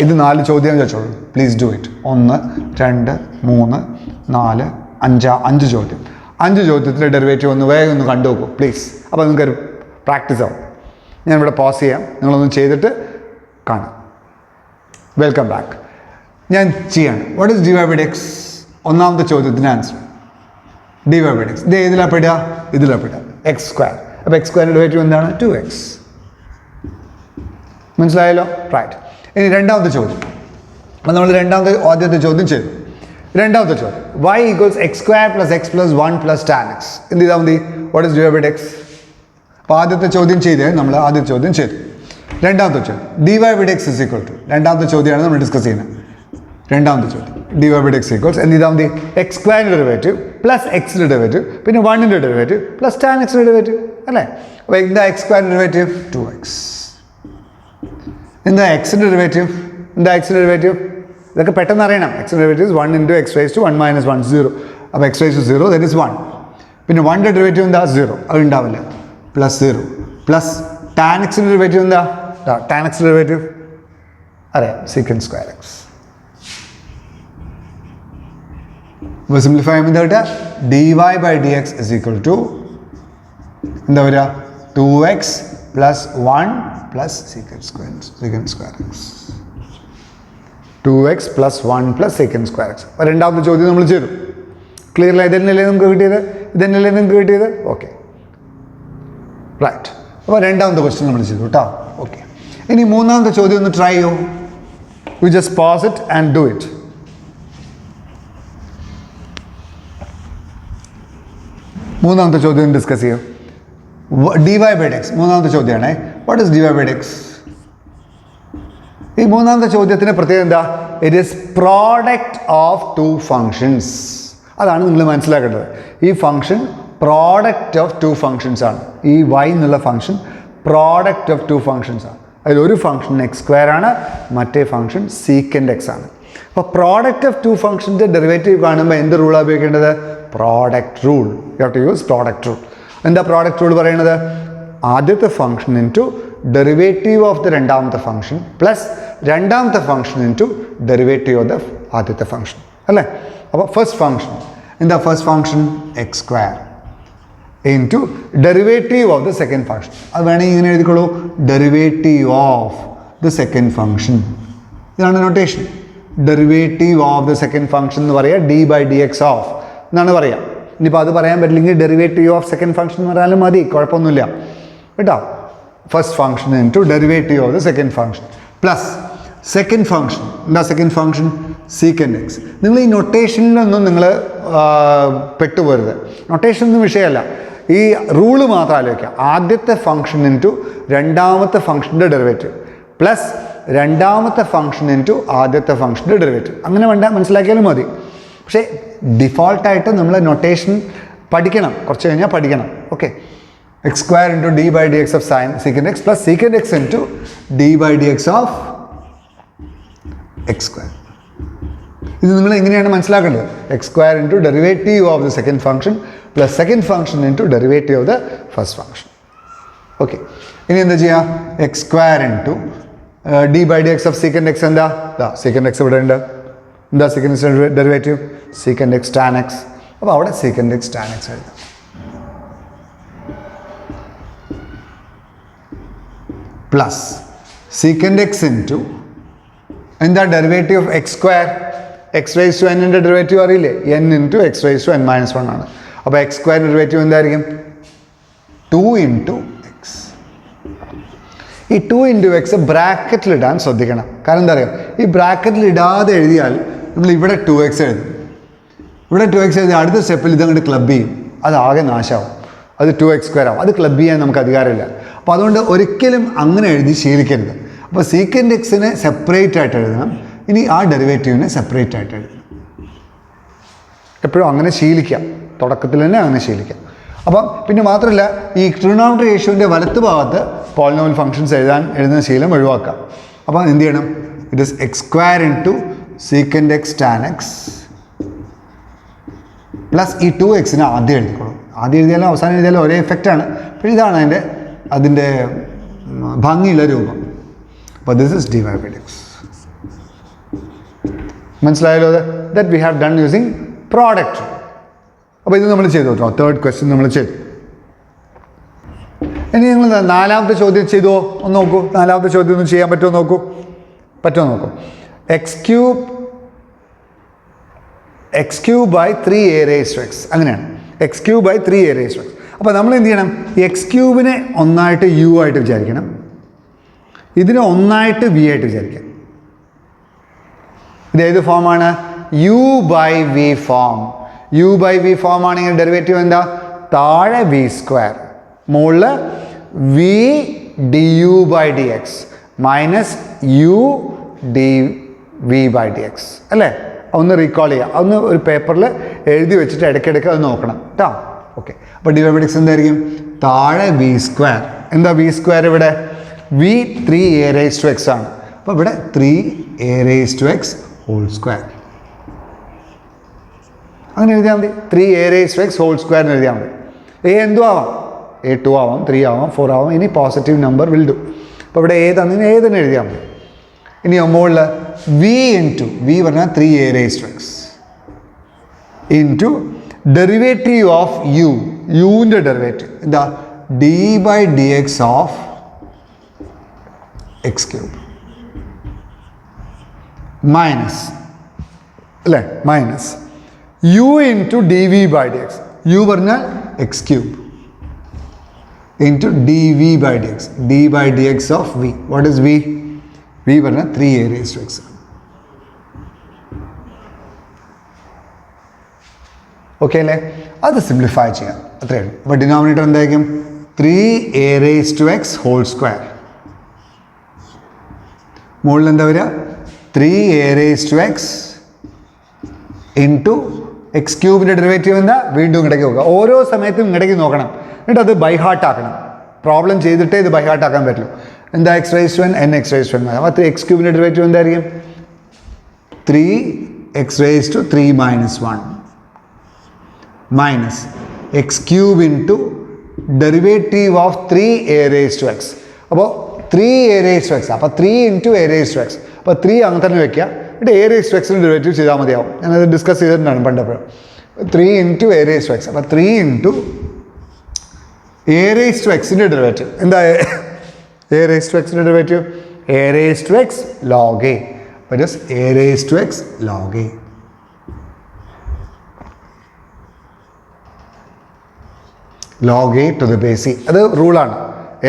ഇത് 4 ചോദ്യം ചോദിച്ചോളൂ. Please do it. 1 2 3 4 5 ചോദ്യം. 5 ചോദ്യത്തിൻ്റെ ഡെറിവേറ്റീവ് ഒന്ന് വേഗം ഒന്ന് കണ്ടു നോക്കൂ പ്ലീസ്. അപ്പോൾ നിങ്ങൾക്കൊരു പ്രാക്ടീസ് ആവും. ഞാനിവിടെ പോസ് ചെയ്യാം, നിങ്ങളൊന്ന് ചെയ്തിട്ട് കാണാം. Welcome back. ഞാൻ ചെയ്യാണ്. What is dy by dx? ഒന്നാമത്തെ ചോദ്യത്തിന് ആൻസർ dy by dx. ഇത് ഏതിലാണ് പെടുക? ഇതിലാണ് പെടുക. X square. അപ്പോൾ എക്സ് സ്ക്വയറിൻ്റെ ഡെറിവേറ്റീവ് എന്താണ്? 2x. മനസ്സിലായല്ലോ? റൈറ്റ്. ഇനി രണ്ടാമത്തെ ചോദ്യം. അപ്പോൾ നമ്മൾ ആദ്യത്തെ ചോദ്യം ചെയ്തു. രണ്ടാമത്തെ ചോദ്യം, y equals x square plus X plus 1 plus tan X. എന്ത് ചെയ്താൽ മതി? What is dy by dx? അപ്പോൾ ആദ്യത്തെ ചോദ്യം ചെയ്തേ, നമ്മൾ ആദ്യത്തെ ചോദ്യം ചെയ്തു. രണ്ടാമത്തെ ചോദ്യം dy by dx is equal to, രണ്ടാമത്തെ ചോദ്യമാണ് നമ്മൾ ഡിസ്കസ് ചെയ്യുന്നത്. രണ്ടാമത്തെ ചോദ്യം dy by dx ഈക്വൽസ് എന്ത് ചെയ്താൽ മതി? എക്സ് സ്ക്വയറിൻ്റെ ഡെറിവേറ്റീവ് പ്ലസ് എക്സിൻ്റെ ഡെറിവേറ്റീവ് പിന്നെ 1ൻ്റെ ഡെറിവേറ്റീവ് പ്ലസ് ടാൻ എക്സിൻ്റെ ഡെറിവേറ്റീവ് അല്ലേ? അപ്പോൾ എന്താ എക്സ് സ്ക്വയറിൻ്റെ ഡെറിവേറ്റീവ്? 2x. എന്താ എക്സിൻ്റെ ഡെറിവേറ്റീവ്? ഇതൊക്കെ പെട്ടെന്ന് അറിയണം. എക്സിൻ്റെ derivative 1 into x raised to 1 minus 1 0. അപ്പോൾ x raised to 0 that is 1. പിന്നെ 1ൻ്റെ ഡെറിവേറ്റീവ് എന്താ? 0. അത് ഉണ്ടാവില്ല. പ്ലസ് 0 പ്ലസ് ടാൻ എക്സിൻ്റെ ഡെറിവേറ്റീവ് എന്താ? ടാൻ എക്സിൻ്റെ ഡെറിവേറ്റീവ് അറിയാം, secant square x. അപ്പോൾ സിംപ്ലിഫൈ ചെയ്യുമ്പോൾ എന്താ കിട്ടുക? dy by dx is equal to എന്താ വരിക? 2x plus 1 plus secant square x. 2x plus 1 plus secant square x. അപ്പോൾ രണ്ടാമത്തെ ചോദ്യം നമ്മൾ ചെയ്തു. ക്ലിയർലി? ഇതന്നെയല്ലേ നമുക്ക് കിട്ടിയത്? Okay, right. അപ്പോൾ രണ്ടാമത്തെ ക്വസ്റ്റ്യൻ നമ്മൾ ചെയ്തു കേട്ടോ. ഓക്കെ, ഇനി മൂന്നാമത്തെ ചോദ്യം ഒന്ന് ട്രൈ ചെയ്യൂ. You just pose it and do it. മൂന്നാമത്തെ ചോദ്യം ഡിസ്കസ് ചെയ്യൂ. dy by dx മൂന്നാമത്തെ ചോദ്യമാണ്. What is dy by dx? ഈ മൂന്നാമത്തെ ചോദ്യത്തിന് പ്രത്യേകത എന്താ? It is product of 2 functions. അതാണ് നിങ്ങൾ മനസ്സിലാക്കേണ്ടത്. ഈ ഫംഗ്ഷൻ പ്രോഡക്റ്റ് ഓഫ് 2 ഫങ്ഷൻസ് ആണ്. ഈ y എന്നുള്ള ഫംഗ്ഷൻ പ്രോഡക്റ്റ് ഓഫ് 2 ഫങ്ഷൻസ് ആണ്. അതിലൊരു ഫംഗ്ഷൻ എക്സ് സ്ക്വയർ ആണ്, മറ്റേ ഫംഗ്ഷൻ secant x ആണ്. അപ്പോൾ പ്രോഡക്റ്റ് ഓഫ് 2 ഫംഗ്ഷൻ്റെ ഡെറിവേറ്റീവ് കാണുമ്പോൾ എന്ത് റൂളാണ് ഉപയോഗിക്കേണ്ടത്? Product rule. You have to use product rule. എന്താ പ്രോഡക്റ്റ് റൂൾ പറയുന്നത്? ആദ്യത്തെ function into derivative of the രണ്ടാമത്തെ ഫംഗ്ഷൻ പ്ലസ് രണ്ടാമത്തെ function into derivative of the ആദ്യത്തെ ഫംഗ്ഷൻ അല്ലേ? അപ്പോൾ ഫസ്റ്റ് ഫംഗ്ഷൻ എന്താ? First function x square into derivative of the second function. അത് വേണമെങ്കിൽ ഇങ്ങനെ എഴുതിക്കോളൂ, derivative of the second function. ഇതാണ് notation. Derivative of the second function എന്ന് പറയുക d/dx ഓഫ് എന്നാണ് പറയുക. ഇനിയിപ്പോൾ അത് പറയാൻ പറ്റില്ലെങ്കിൽ ഡെറിവേറ്റീവ് ഓഫ് സെക്കൻഡ് ഫംഗ്ഷൻ എന്ന് പറയാനും മതി, കുഴപ്പമൊന്നുമില്ല കേട്ടോ. First function into derivative of the second function plus second function. എന്താ സെക്കൻഡ് ഫംഗ്ഷൻ? Secant X. നിങ്ങൾ ഈ നൊട്ടേഷനിലൊന്നും നിങ്ങൾ പെട്ടുപോരുത്. നൊട്ടേഷൻ ഒന്നും വിഷയമല്ല, ഈ റൂള് മാത്രം ആലോചിക്കുക. ആദ്യത്തെ ഫംഗ്ഷൻ ഇൻറ്റു രണ്ടാമത്തെ ഫംഗ്ഷൻ്റെ ഡെറിവേറ്റീവ് പ്ലസ് രണ്ടാമത്തെ ഫംഗ്ഷൻ ഇൻറ്റു ആദ്യത്തെ ഫംഗ്ഷൻ്റെ ഡെറിവേറ്റീവ്. അങ്ങനെ വേണ്ട, മനസ്സിലാക്കിയാലും മതി. പക്ഷേ ഡിഫോൾട്ടായിട്ട് നമ്മൾ നൊട്ടേഷൻ പഠിക്കണം, കുറച്ച് കഴിഞ്ഞാൽ പഠിക്കണം. Okay, X square into d/dx of sine second X plus secant x into d/dx of x square. ഇത് നിങ്ങൾ എങ്ങനെയാണ് മനസ്സിലാക്കേണ്ടത്? X square into derivative of the second function plus second function into derivative of the first function. Okay, ഇനി എന്താ ചെയ്യുക? X square into d/dx of second X. എന്താ? Second X ഇവിടെ ഉണ്ട്. എന്താ second X derivative? Second X tan X. അപ്പോൾ അവിടെ second X tan x എഴുതാം. പ്ലസ് സീക്കൻഡ് എക്സ് ഇൻറ്റു എന്താ derivative of x square? X raise to എന്നിൻ്റെ derivative അറിയില്ലേ? n into x raise to n-1 ആണ്. അപ്പോൾ എക്സ് സ്ക്വയർ ഡെറിവേറ്റീവ് എന്തായിരിക്കും? 2 into X. ഈ 2 ഇൻറ്റു എക്സ് ബ്രാക്കറ്റിലിടാൻ ശ്രദ്ധിക്കണം. കാരണം എന്താ പറയുക, ഈ ബ്രാക്കറ്റിൽ ഇടാതെ എഴുതിയാൽ നമ്മൾ ഇവിടെ 2x എഴുതും. ഇവിടെ 2x എഴുതി അടുത്ത സ്റ്റെപ്പിൽ ഇതങ്ങോട്ട് ക്ലബ് ചെയ്യും, അത് ആകെ നാശമാവും, അത് 2x സ്ക്വയർ ആവും. അത് ക്ലബ് ചെയ്യാൻ നമുക്ക് അധികാരമില്ല. അപ്പോൾ അതുകൊണ്ട് ഒരിക്കലും അങ്ങനെ എഴുതി ശീലിക്കരുത്. അപ്പോൾ സീക്കൻഡ് എക്സിനെ സെപ്പറേറ്റ് ആയിട്ട് എഴുതണം, ഇനി ആ ഡെറിവേറ്റീവിനെ സെപ്പറേറ്റ് ആയിട്ട് എഴുതണം. എപ്പോഴും അങ്ങനെ ശീലിക്കാം, തുടക്കത്തിൽ തന്നെ അങ്ങനെ ശീലിക്കാം. അപ്പം പിന്നെ മാത്രമല്ല, ഈ ട്രിഗണോമെട്രി റേഷ്യോൻ്റെ വലത്ത് ഭാഗത്ത് പോളിനോമിയൽ ഫംഗ്ഷൻസ് എഴുതുന്ന ശീലം ഒഴിവാക്കാം. അപ്പോൾ എന്ത് ചെയ്യണം? It is X square into second X tan x plus ഈ 2xനെ ആദ്യം എഴുതിക്കോളും. ആദ്യം എഴുതിയാലും അവസാനം എഴുതിയാലും ഒരേ എഫക്റ്റാണ്. അപ്പോൾ ഇതാണ് അതിൻ്റെ ഭംഗിയുള്ള രൂപം. അപ്പോൾ ദിസ് ഇസ് d/dx. മനസ്സിലായല്ലോ? That we have done using product. അപ്പോൾ ഇത് നമ്മൾ ചെയ്തു കേട്ടോ. തേർഡ് ക്വസ്റ്റ്യൻ നമ്മൾ ചെയ്തു. ഇനി നിങ്ങൾ നാലാമത്തെ ചോദ്യം ചെയ്തുവോ? ഒന്ന് നോക്കൂ. നാലാമത്തെ ചോദ്യം ഒന്ന് ചെയ്യാൻ പറ്റുമോ നോക്കൂ. നോക്കൂ. X cube by 3a raised to x. അങ്ങനെയാണ്, x cube by 3a raised to x. അപ്പോൾ നമ്മൾ എന്ത് ചെയ്യണം? എക്സ് ക്യൂബിനെ ഒന്നായിട്ട് u ആയിട്ട് വിചാരിക്കണം, ഇതിനെ ഒന്നായിട്ട് v ആയിട്ട് വിചാരിക്കാം. ഇതേത് ഫോമാണ്? u/v form. u/v ഫോം ആണെങ്കിൽ ഡെറിവേറ്റീവ് എന്താ? താഴെ v സ്ക്വയർ, മുകളിൽ v du/dx minus u dv/dx അല്ലേ? ഒന്ന് റീകോൾ ചെയ്യുക, അതൊന്ന് ഒരു പേപ്പറിൽ എഴുതി വെച്ചിട്ട് ഇടയ്ക്കിടയ്ക്ക് അത് നോക്കണം കേട്ടോ. ഓക്കെ, അപ്പോൾ d/dx എന്തായിരിക്കും? താഴെ v സ്ക്വയർ. എന്താ v സ്ക്വയർ? ഇവിടെ v 3a raised to x ആണ്. അപ്പോൾ ഇവിടെ 3a raised to x whole square. അങ്ങനെ എഴുതിയാൽ മതി. 3a raised to x whole square എന്ന് എഴുതിയാൽ മതി. a എന്തും ആവാം, a2 ആവാം, 3 ആവാം, 4 ആവാം. ഇനി പോസിറ്റീവ് നമ്പർ വിൽ ഡു. അപ്പോൾ ഇവിടെ തന്നെ എഴുതിയാൽ മതി. ഇനി മുകളിൽ v ഇൻറ്റു v പറഞ്ഞാൽ 3a raised to x into derivative of യുവിൻ്റെ ഡെറിവേറ്റീവ് എന്താ? d/dx of x cube minus അല്ലേ? Minus u into dv/dx. u പറഞ്ഞാൽ x cube into dv/dx. d/dx of v. What is v? v പറഞ്ഞാൽ 3a raised to x. Okay അല്ലേ? അത് simplify ചെയ്യാം, അത്രയേ ഉള്ളൂ. അപ്പോൾ ഡിനോമിനേറ്റർ എന്തായിരിക്കും? 3a raised to x whole square. മുകളിൽ എന്താ വരിക? 3a raised to x into x ക്യൂബിൻ്റെ ഡെറിവേറ്റീവ് എന്താ? വീണ്ടും ഇങ്ങടേക്ക് നോക്കുക. ഓരോ സമയത്തും ഇങ്ങടേക്ക് നോക്കണം, എന്നിട്ട് അത് ബൈ ഹാർട്ട് ആക്കണം. പ്രോബ്ലം ചെയ്തിട്ടേ ഇത് ബൈ ഹാർട്ട് ആക്കാൻ പറ്റുള്ളൂ. എന്താ? X raise to n x raise to n. അപ്പോൾ എക്സ് ക്യൂബിൻ്റെ ഡെറിവേറ്റീവ് എന്തായിരിക്കും? 3x raised to 3 minus 1 minus x cube into derivative of 3a raised to x. അപ്പോൾ 3a raised to x. അപ്പോൾ 3 into a raised to x. അപ്പോൾ 3 അങ്ങനെ തന്നെ വെക്കുക, എന്നിട്ട് a raised to x derivative ചെയ്താൽ മതിയാവും. ഞാനത് ഡിസ്കസ് ചെയ്തിട്ടുണ്ടാണ് പണ്ടപ്പോഴും. 3 into a raised to x. അപ്പോൾ 3 ഇൻറ്റു എ റേസ് ടു എക്സിൻ്റെ ഡെറിവേറ്റീവ് എന്താ? എ റേസ് ടു എക്സിൻ്റെ derivative a raise to x log a. That is a raise to x log a. log a to the base c. അത് റൂളാണ്.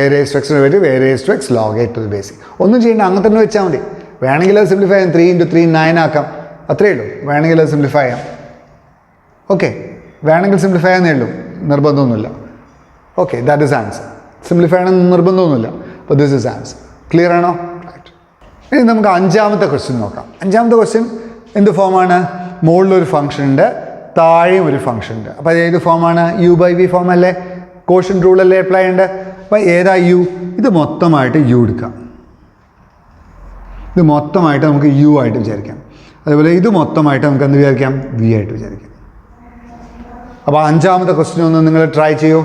A raise to x derivative a raise to x log a to the base c. ഒന്നും ചെയ്യേണ്ട, അങ്ങനെ തന്നെ വെച്ചാൽ മതി. വേണമെങ്കിൽ അത് സിംപ്ലിഫൈ ചെയ്യാം, 3 × 3 9 ആക്കാം, അത്രയേ ഉള്ളൂ. വേണമെങ്കിൽ അത് സിംപ്ലിഫൈ ചെയ്യാം. ഓക്കെ, വേണമെങ്കിൽ സിംപ്ലിഫൈ ചെയ്യാന്നേ ഉള്ളൂ, നിർബന്ധമൊന്നുമില്ല. Okay, that is answer. Simplify ചെയ്യണമെന്ന് നിർബന്ധമൊന്നുമില്ല. അപ്പോൾ ദിസ് ഇസ് ആൻസർ. ക്ലിയർ ആണോ? റൈറ്റ്. ഇനി നമുക്ക് അഞ്ചാമത്തെ ക്വസ്റ്റ്യൻ നോക്കാം. അഞ്ചാമത്തെ ക്വസ്റ്റ്യൻ എന്ത് ഫോമാണ്? മുകളിലൊരു ഫംഗ്ഷൻ ഉണ്ട്, താഴെയും ഒരു ഫംഗ്ഷൻ ഉണ്ട്. അപ്പോൾ ഏത് ഫോമാണ്? യു ബൈ വി ഫോം അല്ലേ? കോഷ്യൻ റൂൾ അല്ലേ അപ്ലൈ ഉണ്ട്? അപ്പോൾ ഏതാ യു? ഇത് മൊത്തമായിട്ട് യു എടുക്കാം. ഇത് മൊത്തമായിട്ട് നമുക്ക് യു ആയിട്ട് വിചാരിക്കാം. അതുപോലെ ഇത് മൊത്തമായിട്ട് നമുക്ക് എന്ത് വിചാരിക്കാം? വി ആയിട്ട് വിചാരിക്കാം. അപ്പോൾ അഞ്ചാമത്തെ ക്വസ്റ്റ്യൻ ഒന്ന് നിങ്ങൾ ട്രൈ ചെയ്യൂ.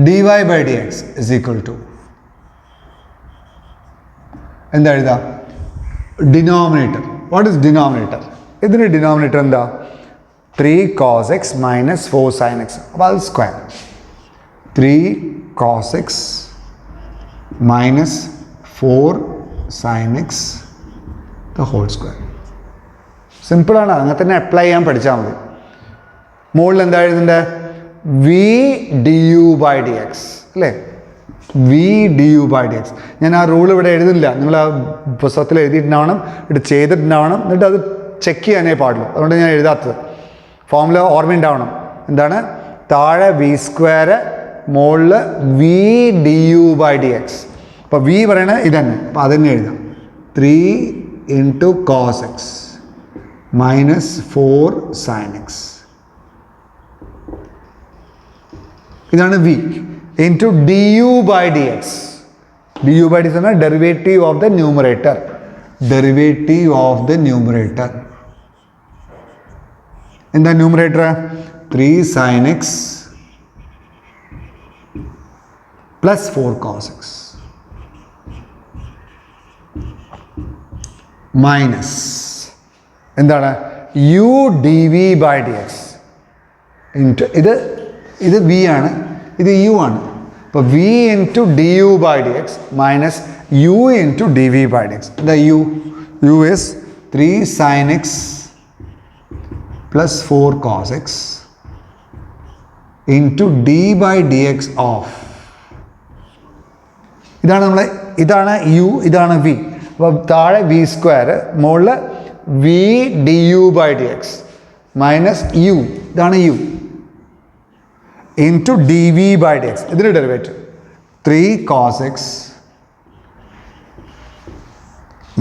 dy by dx is equal to എന്താ എഴുതാം? ഡിനോമിനേറ്റർ. What is denominator? ഇതിന് ഡിനോമിനേറ്റർ എന്താ? 3 cos x minus 4 sin x. അപ്പോൾ അത് square. 3 cos x minus 4 sin x the whole square. സിമ്പിളാണ്, അങ്ങനെ തന്നെ അപ്ലൈ ചെയ്യാൻ പഠിച്ചാൽ മതി. മുകളിൽ എന്താ എഴുതേണ്ടത്? V d u by d x അല്ലേ? V d u by d x. ഞാൻ ആ റൂൾ ഇവിടെ എഴുതുന്നില്ല, നിങ്ങൾ ആ പുസ്തകത്തിൽ എഴുതിയിട്ടുണ്ടാവണം, ഇത് ചെയ്തിട്ടുണ്ടാവണം, എന്നിട്ട് അത് ചെക്ക് ചെയ്യാനേ പാടുള്ളൂ. അതുകൊണ്ട് ഞാൻ എഴുതാത്തത്. ഫോമുല ഓർമ്മയുണ്ടാവണം. എന്താണ്? താഴെ വി സ്ക്വയർ, മുകളിൽ v d u by d x. അപ്പോൾ വി പറയണത് ഇതന്നെ, അപ്പോൾ അതന്നെ എഴുതാം. 3 × cos x minus 4 sin x. ഇതാണ് v. Into d u by d x. D u by d x എന്നാൽ derivative of the numerator. Derivative of the numerator. എന്താ numerator? 3 sin x plus 4 cos x minus എന്താണ്? U d v by d x into ഇത് v ആണ്, ഇത് u ആണ്. അപ്പോൾ v into d u by d x minus u into d v by d x. The u is 3 sin x plus 4 cos x into d by dx of. ഇതാണ് നമ്മളെ, ഇതാണ് u, ഇതാണ് v. അപ്പോൾ താഴെ v square, മുകളിൽ v d u by d x minus u, ഇതാണ് u, into d v by d x. ഇതിൻ്റെ derivative 3 cos x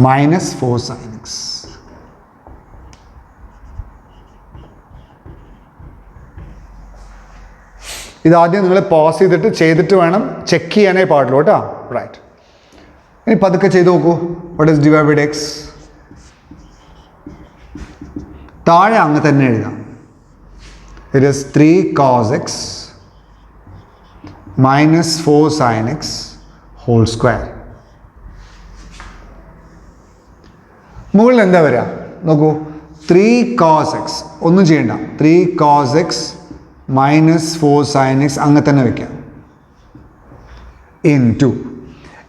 minus 4 sin x. ഇതാദ്യം നിങ്ങൾ പോസ് ചെയ്തിട്ട് വേണം ചെക്ക് ചെയ്യാനേ പാടുള്ളൂ കേട്ടോ. റൈറ്റ്. ഇനി പതുക്കെ ചെയ്ത് നോക്കൂ. What is divide by x? താഴെ അങ്ങ് തന്നെ എഴുതാം. It is 3 cos x minus 4 sin x whole square. മുകളിൽ എന്താ വരിക നോക്കൂ? 3 cos x, ഒന്നും ചെയ്യണ്ട. 3 cos x minus 4 sin x അങ്ങനെ തന്നെ വയ്ക്കാം. ഇൻറ്റു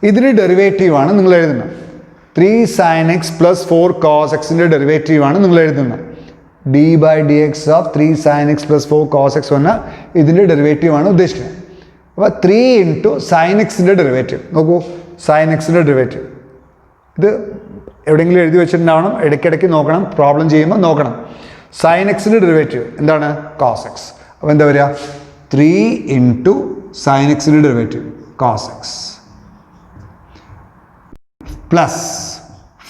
ഇതിൻ്റെ ഡെറിവേറ്റീവാണ് നിങ്ങൾ എഴുതുന്നത്. 3 sin x plus 4 cos x-ൻ്റെ ഡെറിവേറ്റീവാണ് നിങ്ങൾ എഴുതുന്നത്. d by dx of 3 sin x plus 4 cos x പറഞ്ഞാൽ ഇതിൻ്റെ ഡെറിവേറ്റീവാണ് ഉദ്ദേശിക്കുന്നത്. അപ്പോൾ 3 ഇൻറ്റു sin x-ൻ്റെ ഡെറിവേറ്റീവ് നോക്കൂ. sin x-ൻ്റെ ഡെറിവേറ്റീവ് ഇത് എവിടെയെങ്കിലും എഴുതി വെച്ചിട്ടുണ്ടാവണം, ഇടയ്ക്കിടയ്ക്ക് നോക്കണം, പ്രോബ്ലം ചെയ്യുമ്പോൾ നോക്കണം. sin x-ൻ്റെ ഡെറിവേറ്റീവ് എന്താണ്? cos x. അപ്പോൾ എന്താ വരിക? 3 ഇൻറ്റു sin x-ൻ്റെ derivative cos x plus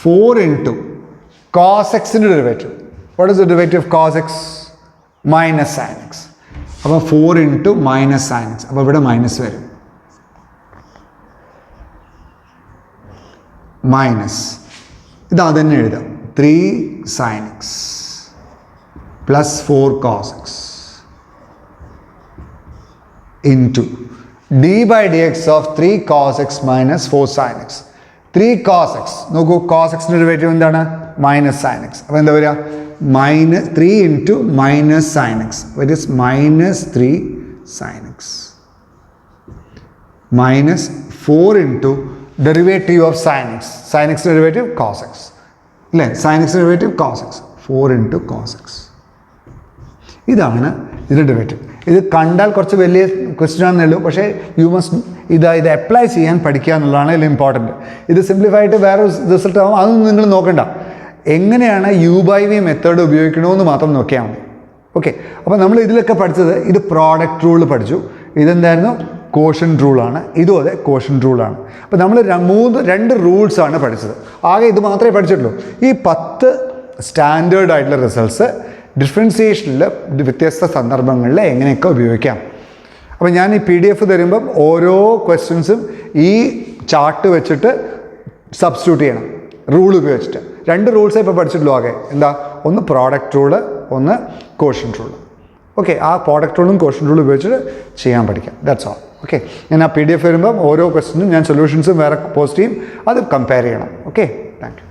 4 into cos x-ൻ്റെ derivative. What is the derivative of cos x? Minus sin x. അപ്പോൾ 4 ഇൻറ്റു മൈനസ് sin x. അപ്പോൾ ഇവിടെ മൈനസ് വരും. മൈനസ് ഇത് അതന്നെ എഴുതാം. 3 sin x plus 4 cos x into d by dx of 3 cos x minus 4 sin x. 3 cos x നോക്കൂ. cos x ഡെറിവേറ്റീവ് എന്താണ്? Minus sin x. അപ്പോൾ എന്താ വരിക? -3 into minus sin x. It is -3 sin x minus 4 into derivative of sine x. Sine x derivative cos x അല്ലേ? Sine x derivative cos x. 4 into cos x. ഇതാണ് ഇതിൻ്റെ derivative. ഇത് കണ്ടാൽ കുറച്ച് വലിയ ക്വസ്റ്റ്യൻ ആണെന്നേ ഉള്ളൂ, പക്ഷേ യു മസ്റ്റ് ഇത് അപ്ലൈ ചെയ്യാൻ പഠിക്കുക എന്നുള്ളതാണ് ഇതിൽ ഇമ്പോർട്ടൻറ്റ്. ഇത് സിംപ്ലിഫൈ ആയിട്ട് വേറെ റിസൾട്ട് ആവും, അതൊന്നും നിങ്ങൾ നോക്കണ്ട. എങ്ങനെയാണ് U/V മെത്തേഡ് ഉപയോഗിക്കണമെന്ന് മാത്രം നോക്കിയാൽ മതി. ഓക്കെ, അപ്പോൾ നമ്മൾ ഇതിലൊക്കെ പഠിച്ചത്, ഇത് പ്രോഡക്റ്റ് റൂൾ പഠിച്ചു. ഇതെന്തായിരുന്നു? കോഷ്യന്റ് റൂളാണ്. ഇതും അതെ, കോഷ്യന്റ് റൂളാണ്. അപ്പോൾ നമ്മൾ രണ്ട് റൂൾസാണ് പഠിച്ചത്. ആകെ ഇത് മാത്രമേ പഠിച്ചിട്ടുള്ളൂ. ഈ 10 സ്റ്റാൻഡേർഡ് ആയിട്ടുള്ള റിസൾട്ട്സ് ഡിഫറൻസിയേഷനിൽ വ്യത്യസ്ത സന്ദർഭങ്ങളിൽ എങ്ങനെയൊക്കെ ഉപയോഗിക്കാം. അപ്പോൾ ഞാൻ ഈ PDF തരുമ്പം ഓരോ ക്വസ്റ്റ്യൻസും ഈ ചാർട്ട് വെച്ചിട്ട് സബ്സ്റ്റിറ്റ്യൂട്ട് ചെയ്യണം റൂൾ ഉപയോഗിച്ചിട്ട്. 2 റൂൾസേ ഇപ്പോൾ പഠിച്ചിട്ടുള്ളൂ ആകെ. എന്താ? ഒന്ന് പ്രോഡക്റ്റ് റൂള്, ഒന്ന് കോഷ്യന്റ് റൂള്. ഓക്കെ, ആ പ്രോഡക്റ്റ് റൂളും കോഷ്യന്റ് റൂളും ഉപയോഗിച്ചിട്ട് ചെയ്യാൻ പഠിക്കാം. That's all. ഓക്കെ, ഞാൻ ആ PDF വരുമ്പം ഓരോ ക്വസ്റ്റ്യനും ഞാൻ സൊല്യൂഷൻസും വേറെ പോസ്റ്റ് ചെയ്യും, അത് കമ്പയർ ചെയ്യണം. Okay, thank you.